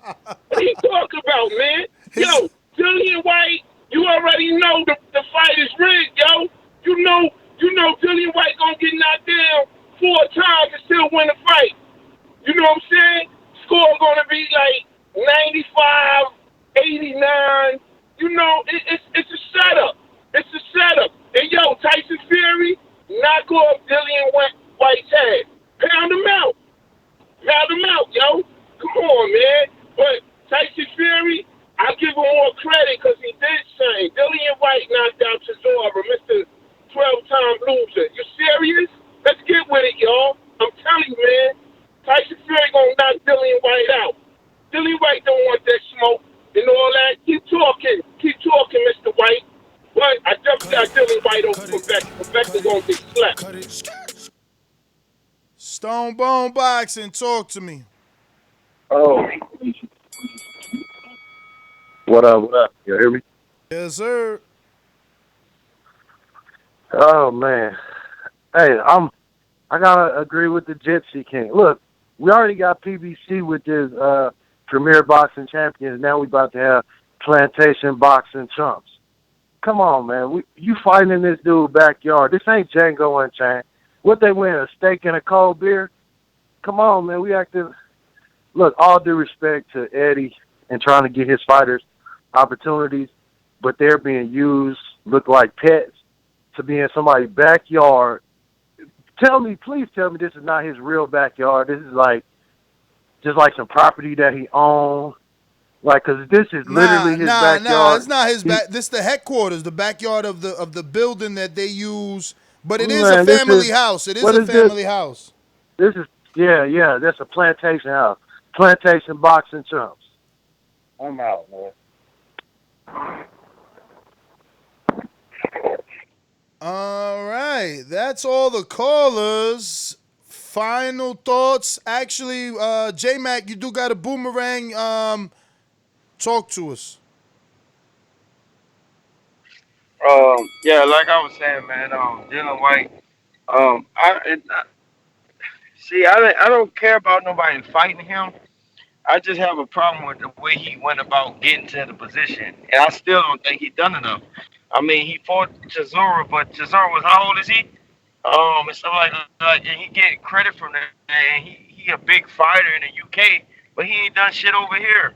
What he talk about, man? Yo, Dillian Whyte, you already know the fight is rigged, yo. You know Dillian Whyte gonna get knocked down 4 times and still win the fight. You know what I'm saying? Score gonna be like 95, 89. You know, it's a setup. It's a setup. And yo, Tyson Fury, knock off Dillian Whyte's head. Pound him out. Pound him out, yo. Come on, man. But Tyson Fury, I give him more credit because he did something. Dillian Whyte knocked out Chisora, Mr. 12-time loser. You serious? Let's get with it, y'all. I'm telling you, man. Tyson Fury gonna knock Dillian Whyte out. Dillian Whyte don't want that smoke and all that. Keep talking, Mr. White. But I just got Dillian Whyte over Quebec. Quebec gonna get slapped. Stone Bone Boxing, talk to me. Oh. What up, what up? You hear me? Yes, sir. Oh, man. Hey, I gotta agree with the Gypsy King. Look, we already got PBC with this Premier Boxing Champions. Now we about to have Plantation Boxing Chumps. Come on, man. You fighting in this dude's backyard. This ain't Django Unchained. What they win, a steak and a cold beer? Come on, man. We acting. Look, all due respect to Eddie and trying to get his fighters opportunities, but they're being used, look like pets, to be in somebody's backyard. Please tell me this is not his real backyard. This is just like some property that he owns. Like, cause this is literally his backyard. Nah, it's not his back. This is the headquarters, the backyard of the building that they use. But it is a family house. It is a family house. This is that's a plantation house. Plantation Boxing Chumps. I'm out, man. All right, that's all the callers. Final thoughts. Actually, J-Mac, you do got a boomerang. Talk to us. Yeah, like I was saying, man, Dylan White. I don't care about nobody fighting him. I just have a problem with the way he went about getting to the position, and I still don't think he done enough. I mean, he fought Chisora, but Chisora was how old is he? And stuff like and he get credit from that. And he a big fighter in the UK, but he ain't done shit over here.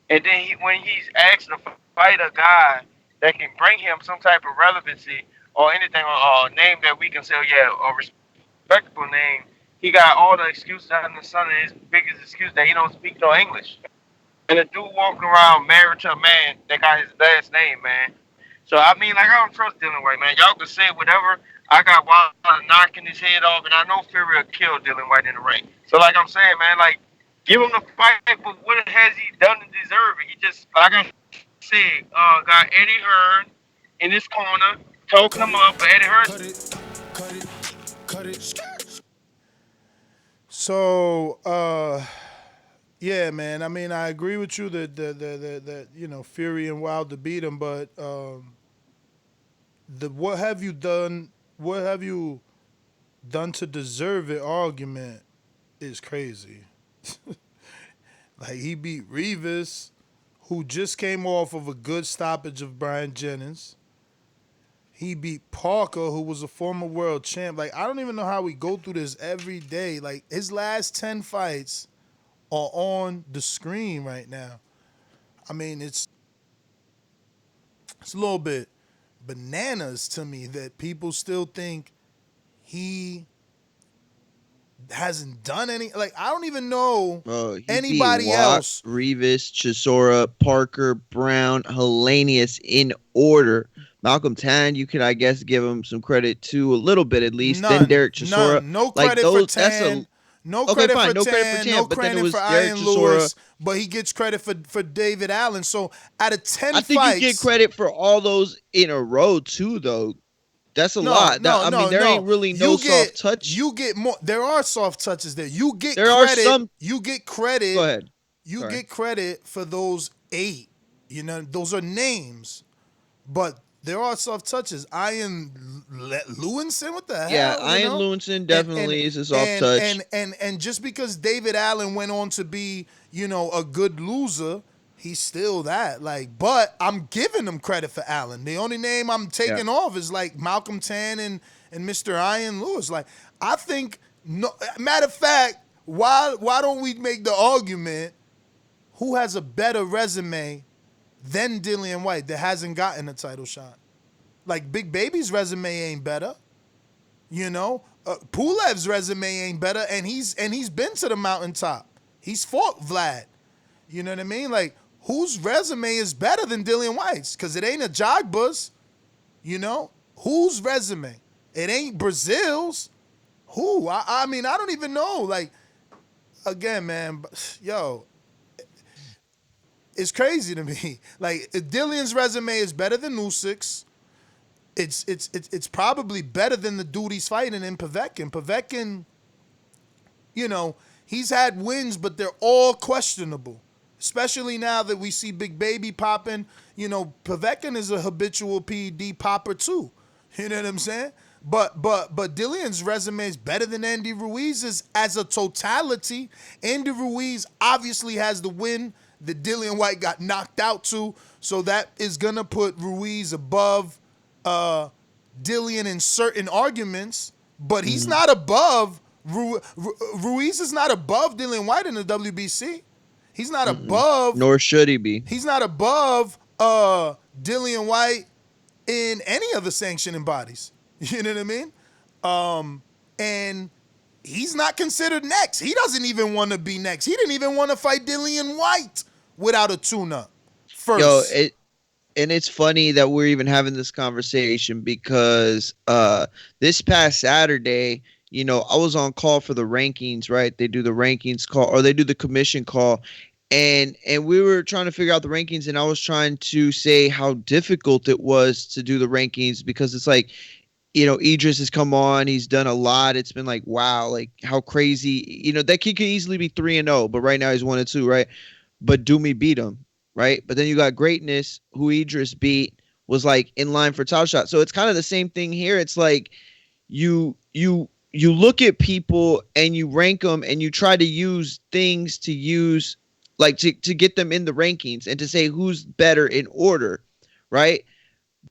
And then when he's asked to fight a guy that can bring him some type of relevancy or anything, or a name that we can say, oh, yeah, a respectable name, he got all the excuses under the sun, and his biggest excuse that he don't speak no English. And a dude walking around married to a man that got his last name, man. So I mean, like, I don't trust Dylan White, man. Y'all can say whatever. I got Wilder knocking his head off, and I know Fury will kill Dylan White in the ring. So like I'm saying, man, like, give him the fight, but what has he done to deserve it? He just, like I said, got Eddie Hearn in his corner, talking him up, but Eddie Hearn. Cut it. So, yeah, man. I mean, I agree with you that Fury and Wilder beat him, but what have you done? What have you done to deserve it? Argument is crazy. Like, he beat Rivas, who just came off of a good stoppage of Brian Jennings. He beat Parker, who was a former world champ. Like, I don't even know how we go through this every day. Like, his last 10 fights are on the screen right now. I mean, it's a little bit bananas to me that people still think he hasn't done any. Like, I don't even know He anybody beat Watt, else. Revis, Chisora, Parker, Brown, Hellenius in order. Malcolm Tan, you could, I guess, give him some credit to a little bit at least. Then Derek Chisora. No credit for Tan. No credit for Tan. No credit for Ian Lewis. But he gets credit for David Allen. So out of 10 fights, I think you get credit for all those in a row too, though. That's a lot. There ain't really no soft touch. You get more. There are soft touches there. You get there credit. Are some. You get credit. Go ahead. You get credit for those 8. You know, those are names, but there are soft touches. Ian Lewinson, what the hell? Yeah, Ian Lewinson definitely is a soft touch. And just because David Allen went on to be, a good loser, he's still that. Like, but I'm giving him credit for Allen. The only name I'm taking off is like Malcolm Tan and Mr. Ian Lewis. Like, I think, matter of fact, why don't we make the argument who has a better resume than Dillian Whyte that hasn't gotten a title shot? Like, Big Baby's resume ain't better. Pulev's resume ain't better, and he's been to the mountaintop. He's fought Vlad. You know what I mean? Like, whose resume is better than Dillian Whyte's? Because it ain't a Jogbas. Whose resume? It ain't Brazil's. Who? I mean, I don't even know. Like, again, man, it's crazy to me. Like, Dillian's resume is better than Usyk's. It's probably better than the dude he's fighting in Povetkin. Povetkin, he's had wins, but they're all questionable. Especially now that we see Big Baby popping. Povetkin is a habitual PED popper too. You know what I'm saying? But Dillian's resume is better than Andy Ruiz's as a totality. Andy Ruiz obviously has the win that Dillian Whyte got knocked out to, so that is gonna put Ruiz above Dillian in certain arguments, but he's not above Ruiz is not above Dillian Whyte in the WBC. He's not above, nor should he be. He's not above Dillian Whyte in any of the sanctioning bodies. You know what I mean? And he's not considered next. He doesn't even want to be next. He didn't even want to fight Dillian Whyte without a tune-up first. And it's funny that we're even having this conversation because this past Saturday, I was on call for the rankings, right? They do the rankings call, or they do the commission call. And we were trying to figure out the rankings, and I was trying to say how difficult it was to do the rankings because it's like, Idris has come on. He's done a lot. It's been like, wow, like how crazy, that kid could easily be 3-0, but right now he's 1-2, right? But Dumi beat him, right? But then you got Greatness, who Idris beat, was like in line for top shot. So it's kind of the same thing here. It's like you look at people and you rank them and you try to use things to use like to get them in the rankings and to say who's better in order, right?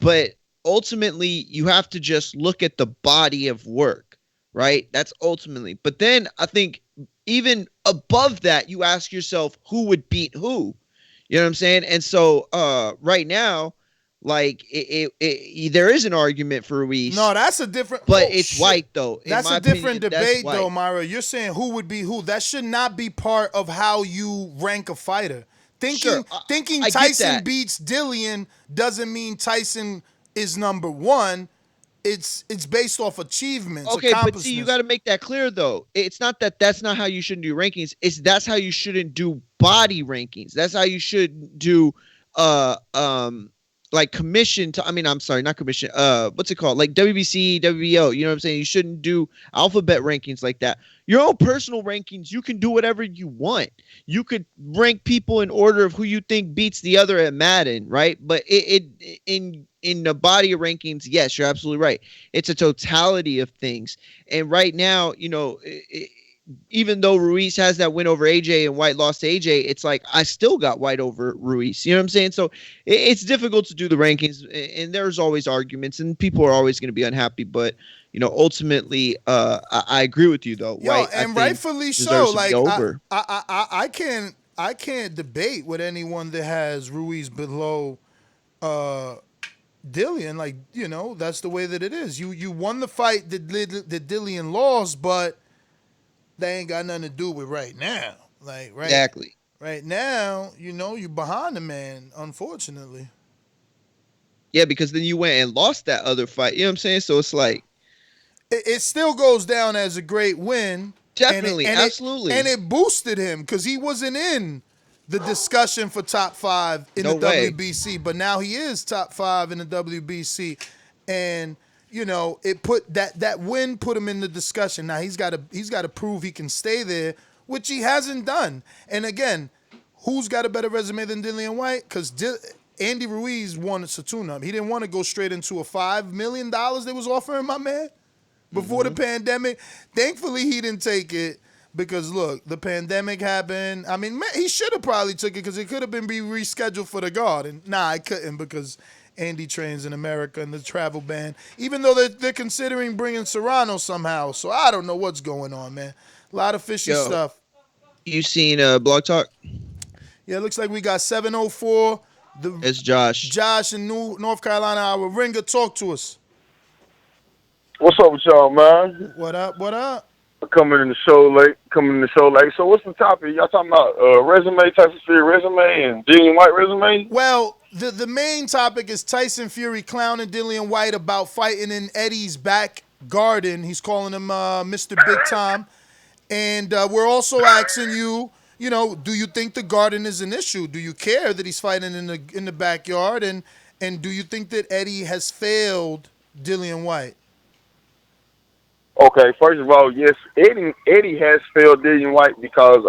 But ultimately you have to just look at the body of work, right? That's ultimately. But then I think even above that, you ask yourself who would beat who. You know what I'm saying? And so right now, like there is an argument for Ruiz. No, that's a different. But it's Whyte though. That's a different debate though, Myra. You're saying who would be who. That should not be part of how you rank a fighter. Thinking Tyson beats Dillian doesn't mean Tyson is number one. It's based off achievements. Okay, but see, you got to make that clear though. It's not that's not how you shouldn't do rankings. That's how you shouldn't do body rankings. That's how you should do like commission to, I'm sorry, not commission. What's it called? Like WBC, WBO. You know what I'm saying? You shouldn't do alphabet rankings like that. Your own personal rankings, you can do whatever you want. You could rank people in order of who you think beats the other at Madden, right? But in the body of rankings, yes, you're absolutely right. It's a totality of things. And right now, even though Ruiz has that win over AJ and Whyte lost to AJ, it's like I still got Whyte over Ruiz. You know what I'm saying? So it's difficult to do the rankings, and there's always arguments, and people are always going to be unhappy. But ultimately, I agree with you though. Yo, Whyte, and rightfully so. Like I can't debate with anyone that has Ruiz below Dillian. Like that's the way that it is. You won the fight that Dillian lost, but that ain't got nothing to do with right now. Like Exactly. right now, you behind the man, unfortunately. Yeah, because then you went and lost that other fight. You know what I'm saying? So it's like it still goes down as a great win. Definitely, absolutely. And it boosted him because he wasn't in the discussion for top 5 in No the way. WBC, but now he is top 5 in the WBC, and it put that win put him in the discussion. Now he's got to prove he can stay there, which he hasn't done. And again, who's got a better resume than Dillian Whyte? Because Andy Ruiz wanted to tune up. He didn't want to go straight into a $5 million they was offering my man before the pandemic. Thankfully, he didn't take it because, look, the pandemic happened. I mean, man, he should have probably took it because it could have been rescheduled for the Garden. Nah, I couldn't because Andy trains in America and the travel ban, even though they're considering bringing Serrano somehow. So I don't know what's going on, man. A lot of fishy stuff. You seen Blog Talk? Yeah, it looks like we got 704. It's Josh. Josh in North Carolina, our ringer. Talk to us. What's up with y'all, man? What up? What up? Coming in the show late. So what's the topic? Y'all talking about resume, Tyson Fury resume, and Dillian Whyte resume? Well, the main topic is Tyson Fury clowning Dillian Whyte about fighting in Eddie's back garden. He's calling him Mr. Big Time. And we're also asking you, do you think the garden is an issue? Do you care that he's fighting in the backyard? And do you think that Eddie has failed Dillian Whyte? Okay, first of all, yes, Eddie has failed Dillian Whyte because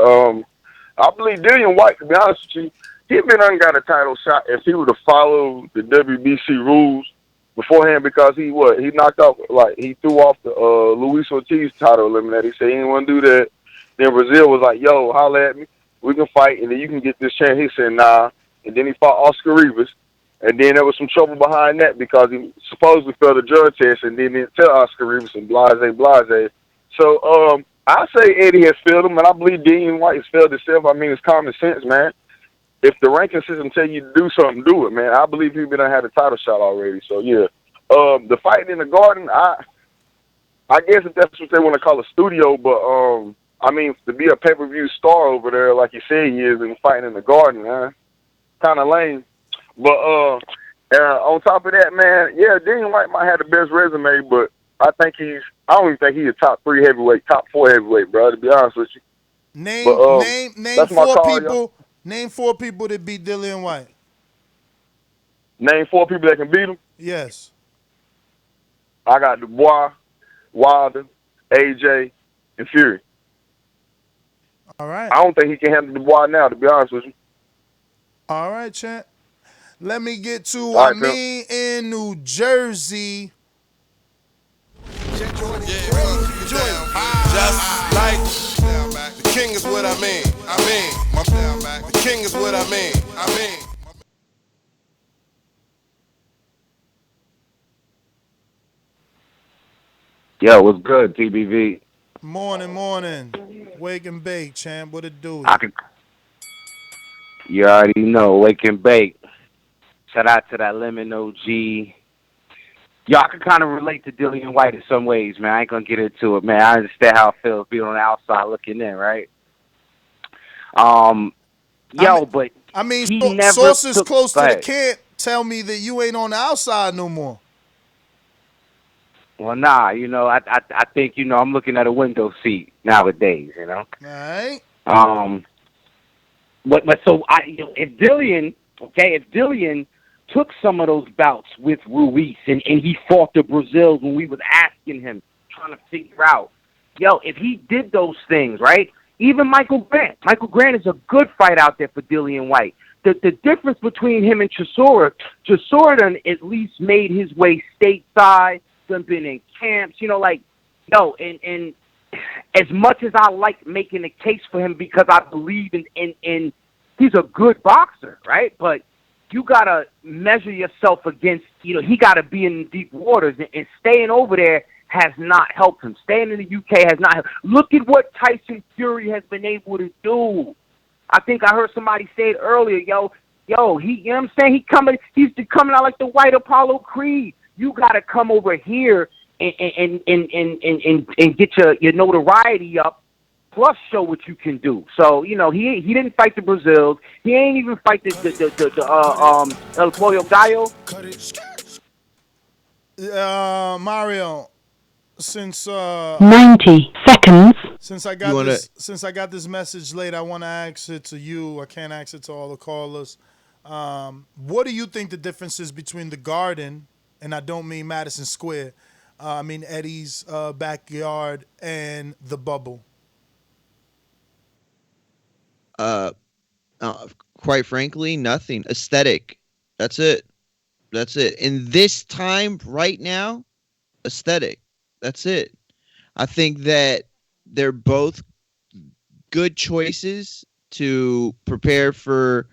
I believe Dillian Whyte, to be honest with you, he'd been got a title shot if he would have followed the WBC rules beforehand because he knocked off, he threw off the Luis Ortiz title eliminator. He said he didn't want to do that. Then Brazil was like, yo, holla at me. We can fight, and then you can get this chance. He said, nah. And then he fought Oscar Rivas. And then there was some trouble behind that because he supposedly failed a drug test and didn't tell Oscar Rivas and blase. So I say Eddie has failed him, and I believe Dillian Whyte has failed himself. I mean, it's common sense, man. If the ranking system tell you to do something, do it, man. I believe he's been had a title shot already. So, yeah. The fight in the Garden, I guess if that's what they want to call a studio, but, I mean, to be a pay-per-view star over there, like you said he is, and fighting in the Garden, man, kind of lame. But on top of that, man, yeah, Dillian Whyte might have the best resume, but I don't even think he's a top 3 heavyweight, top 4 heavyweight, bro, to be honest with you. Name that's 4 call, people. y'all. Name 4 people that beat Dillian Whyte. Name 4 people that can beat him? Yes. I got Dubois, Wilder, AJ, and Fury. All right. I don't think he can handle Dubois now, to be honest with you. All right, champ. Let me get to Amin in New Jersey. Just like the king is what I mean. The king is what I mean. Yo, what's good, TBV? Morning. Wake and bake, champ. What it do? You already know, wake and bake. Shout out to that Lemon OG. Yo, I can kind of relate to Dillian Whyte in some ways, man. I ain't gonna get into it, man. I understand how it feels being on the outside looking in, right? But I mean, he never sources took, close to the camp tell me that you ain't on the outside no more. Well, nah, I think, I'm looking at a window seat nowadays, All right. If Dillian took some of those bouts with Ruiz and he fought the Brazils when we was asking him, trying to figure out, if he did those things, right? Even Michael Grant is a good fight out there for Dillian Whyte. The difference between him and Chisora done at least made his way stateside, done been in camps, and as much as I like making a case for him because I believe in he's a good boxer, right? But you got to measure yourself against, he got to be in deep waters, and staying over there has not helped him. Staying in the UK has not helped. Look at what Tyson Fury has been able to do. I think I heard somebody say it earlier, he, you know what I'm saying? He's coming out like the white Apollo Creed. You got to come over here and get your notoriety up Plus, show what you can do. So he didn't fight the Brazils. He ain't even fight the El Pollo Gallo. Mario, since 90 seconds. Since I got this message late, I want to ask it to you. I can't ask it to all the callers. What do you think the difference is between the Garden, and I don't mean Madison Square, I mean Eddie's backyard, and the Bubble? Quite frankly, nothing. Aesthetic. That's it. In this time right now, aesthetic. That's it. I think that they're both good choices to prepare for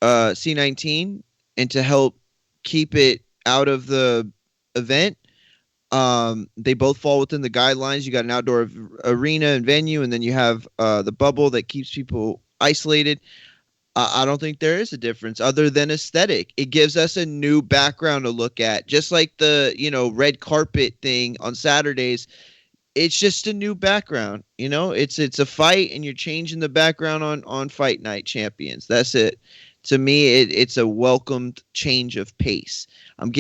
C19 and to help keep it out of the event. They both fall within the guidelines. You got an outdoor arena and venue, and then you have the Bubble that keeps people isolated. I don't think there is a difference other than aesthetic. It gives us a new background to look at, just like the red carpet thing on Saturdays. It's just a new background. It's a fight, and you're changing the background on Fight Night Champions. That's it. To me, it's a welcomed change of pace. I'm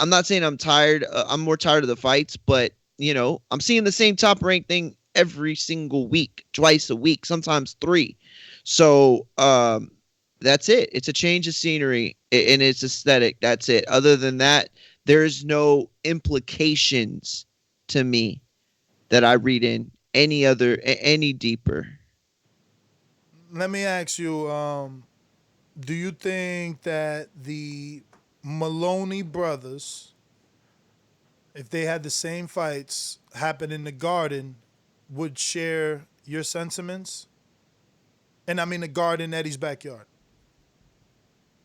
not saying I'm tired. I'm more tired of the fights, but I'm seeing the same top ranked thing every single week, twice a week, sometimes 3. So that's it. It's a change of scenery and it's aesthetic. That's it. Other than that, there's no implications to me that I read in any deeper. Let me ask you, do you think that the Maloney brothers, if they had the same fights happen in the Garden, would share your sentiments? And I mean the Garden, Eddie's backyard.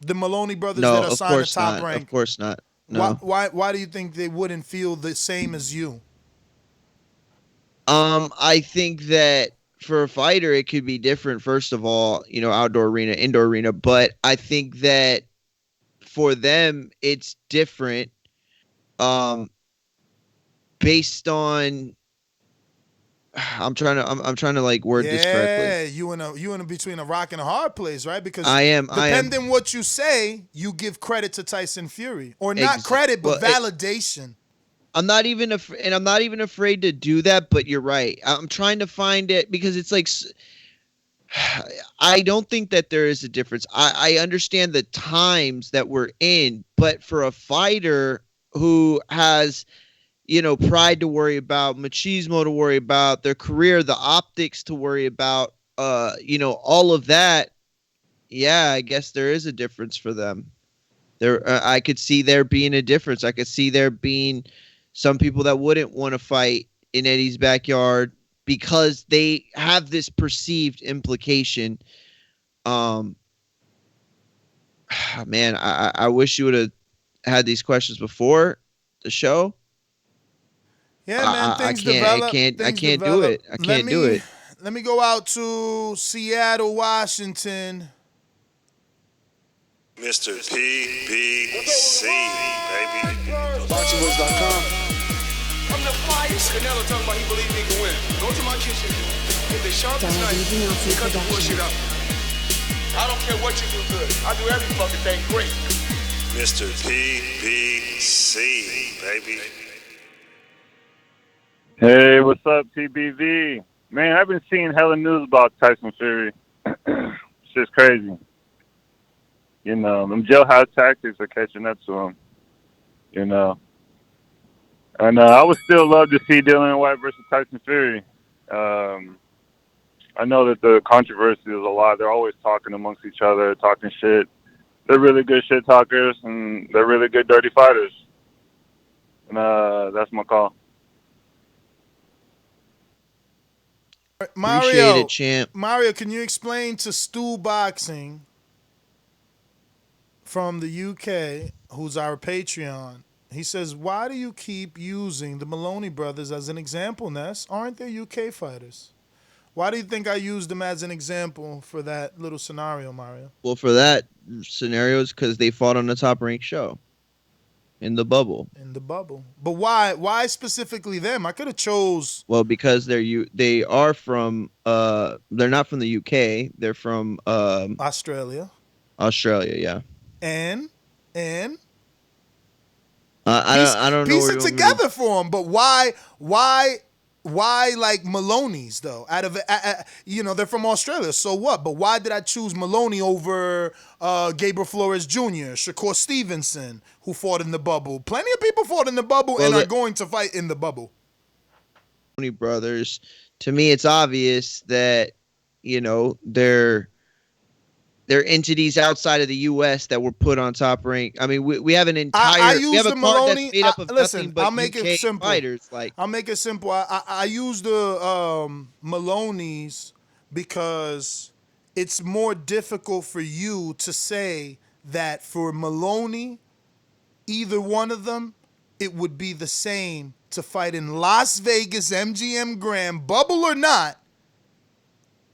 The Maloney brothers that are signed to Top Rank. Of course not. No. Why do you think they wouldn't feel the same as you? I think that for a fighter, it could be different. First of all, outdoor arena, indoor arena. But I think that for them, it's different based on. I'm trying to like word this correctly. Yeah, you in between a rock and a hard place, right? Because depending what you say, you give credit to Tyson Fury, or not credit, but validation. I'm not even afraid to do that. But you're right. I'm trying to find it because it's like I don't think that there is a difference. I understand the times that we're in, but for a fighter who has pride to worry about, machismo to worry about, their career, the optics to worry about, all of that. Yeah, I guess there is a difference for them. I could see there being a difference. I could see there being some people that wouldn't want to fight in Eddie's backyard because they have this perceived implication. Man, I wish you would have had these questions before the show. Yeah, man, things develop. I can't do it. I can't do it. Let me go out to Seattle, Washington. Mr. PBC, baby. BoxingWords.com. I'm the flyest. Canelo talking about he believes he can win. Go to my kitchen. Get the sharpest knife and cut the bullshit out. I don't care what you do good. I do every fucking thing great. Mr. PBC, baby. Hey, what's up, TBV? Man, I've been seeing hella news about Tyson Fury. It's just crazy. Them jailhouse tactics are catching up to him. And I would still love to see Dillian Whyte versus Tyson Fury. I know that the controversy is a lot. They're always talking amongst each other, talking shit. They're really good shit talkers, and they're really good dirty fighters. And that's my call. Appreciate it, champ. Mario, can you explain to Stu Boxing from the UK, who's our Patreon? He says, why do you keep using the Maloney brothers as an example, Ness? Aren't they UK fighters? Why do you think I used them as an example for that little scenario, Mario? Well, for that scenario, it's because they fought on the Top Rank show. in the bubble. In the bubble. But why specifically them? I could have chose. Well, because they are from they're not from the UK. They're from Australia. Australia, yeah. And I don't know. Piece it together for them. But why like Maloney's though? Out of they're from Australia, so what? But why did I choose Maloney over Gabriel Flores Jr., Shakur Stevenson, who fought in the bubble? Plenty of people fought in the bubble and are going to fight in the bubble. Maloney brothers. To me, it's obvious that they're entities outside of the U.S. that were put on Top Rank. I mean, we have an entire we have a card that's made up of nothing but I'll make UK it simple. fighters. I'll make it simple. I use the Maloney's because it's more difficult for you to say that for Maloney, either one of them, it would be the same to fight in Las Vegas, MGM Grand, bubble or not,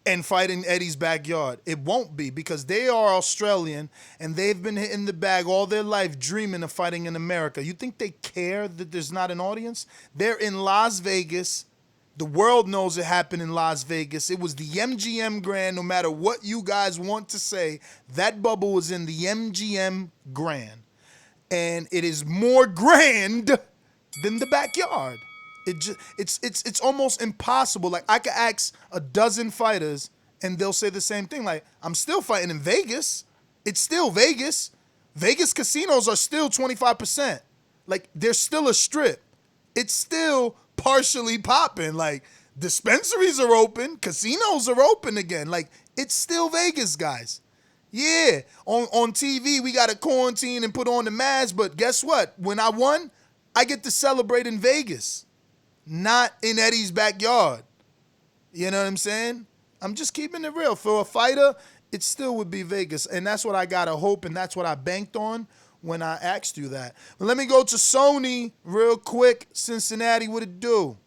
and fight in Eddie's backyard. It won't be, because they are Australian and they've been hitting the bag all their life dreaming of fighting in America. You think they care that there's not an audience? They're in Las Vegas. The world knows it happened in Las Vegas. It was the MGM Grand. No matter what you guys want to say, that bubble was in the MGM Grand. And it is more grand than the backyard. It's almost impossible. Like, I could ask a dozen fighters and they'll say the same thing. Like, I'm still fighting in Vegas. It's still Vegas. Vegas casinos are still 25%. Like, there's still a strip. It's still partially popping. Like, dispensaries are open. Casinos are open again. Like, it's still Vegas, guys. Yeah, on TV, we got to quarantine and put on the mask. But guess what? When I won, I get to celebrate in Vegas. Not in Eddie's backyard. You know what I'm saying? I'm just keeping it real. For a fighter, it still would be Vegas. And that's what I got to hope, and that's what I banked on when I asked you that. But let me go to Sony real quick. Cincinnati, what it do?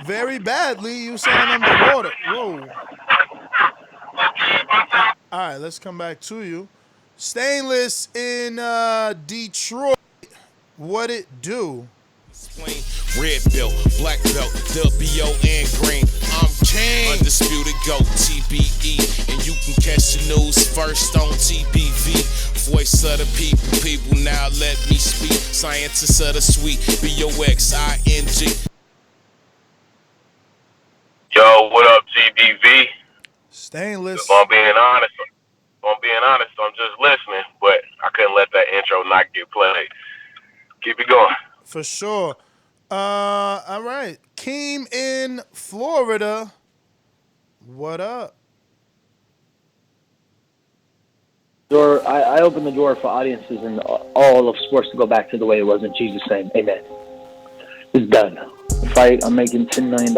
Very badly. You sound underwater. Whoa. All right, let's come back to you. Stainless in Detroit. What it do? Red belt, black belt, WO and green. I'm king. Undisputed GOAT, TBE. And you can catch the news first on TBV. Voice of the people now let me speak. Scientists of the sweet, BOXING. Yo, what up, TBV? Stainless. If I'm being honest, I'm just listening, but I couldn't let that intro not get played. Keep it going. For sure. All right. Keem in Florida. What up? I opened the door for audiences in all of sports to go back to the way it was in Jesus' name. Amen. It's done. The fight, I'm making $10 million.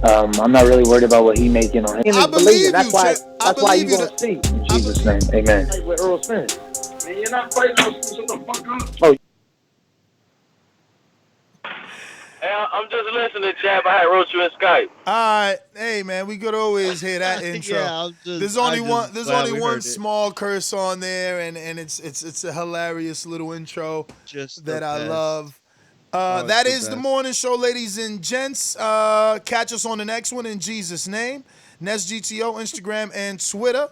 I'm not really worried about what he's making on him. I believe that's you. That's why you're going to see. In Jesus' name. Amen. With Earl Spence. Man, you're not fighting us. Shut the fuck up. Oh. Hey, I'm just listening, Chad. I had wrote you in Skype. All right. Hey, man, we could always hear that intro. Yeah, there's only one small curse on there, and it's a hilarious little intro that I love. That is the morning show, ladies and gents. Catch us on the next one in Jesus' name. NestGTO, Instagram, and Twitter.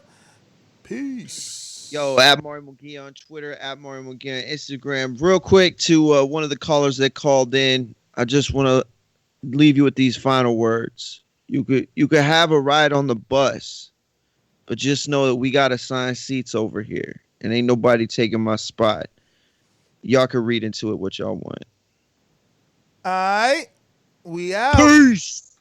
Peace. Yo, at Mario McGee on Twitter, at Mario McGee on Instagram. Real quick to one of the callers that called in, I just want to leave you with these final words. You could have a ride on the bus, but just know that we got assigned seats over here, and ain't nobody taking my spot. Y'all can read into it what y'all want. All right. We out. Peace.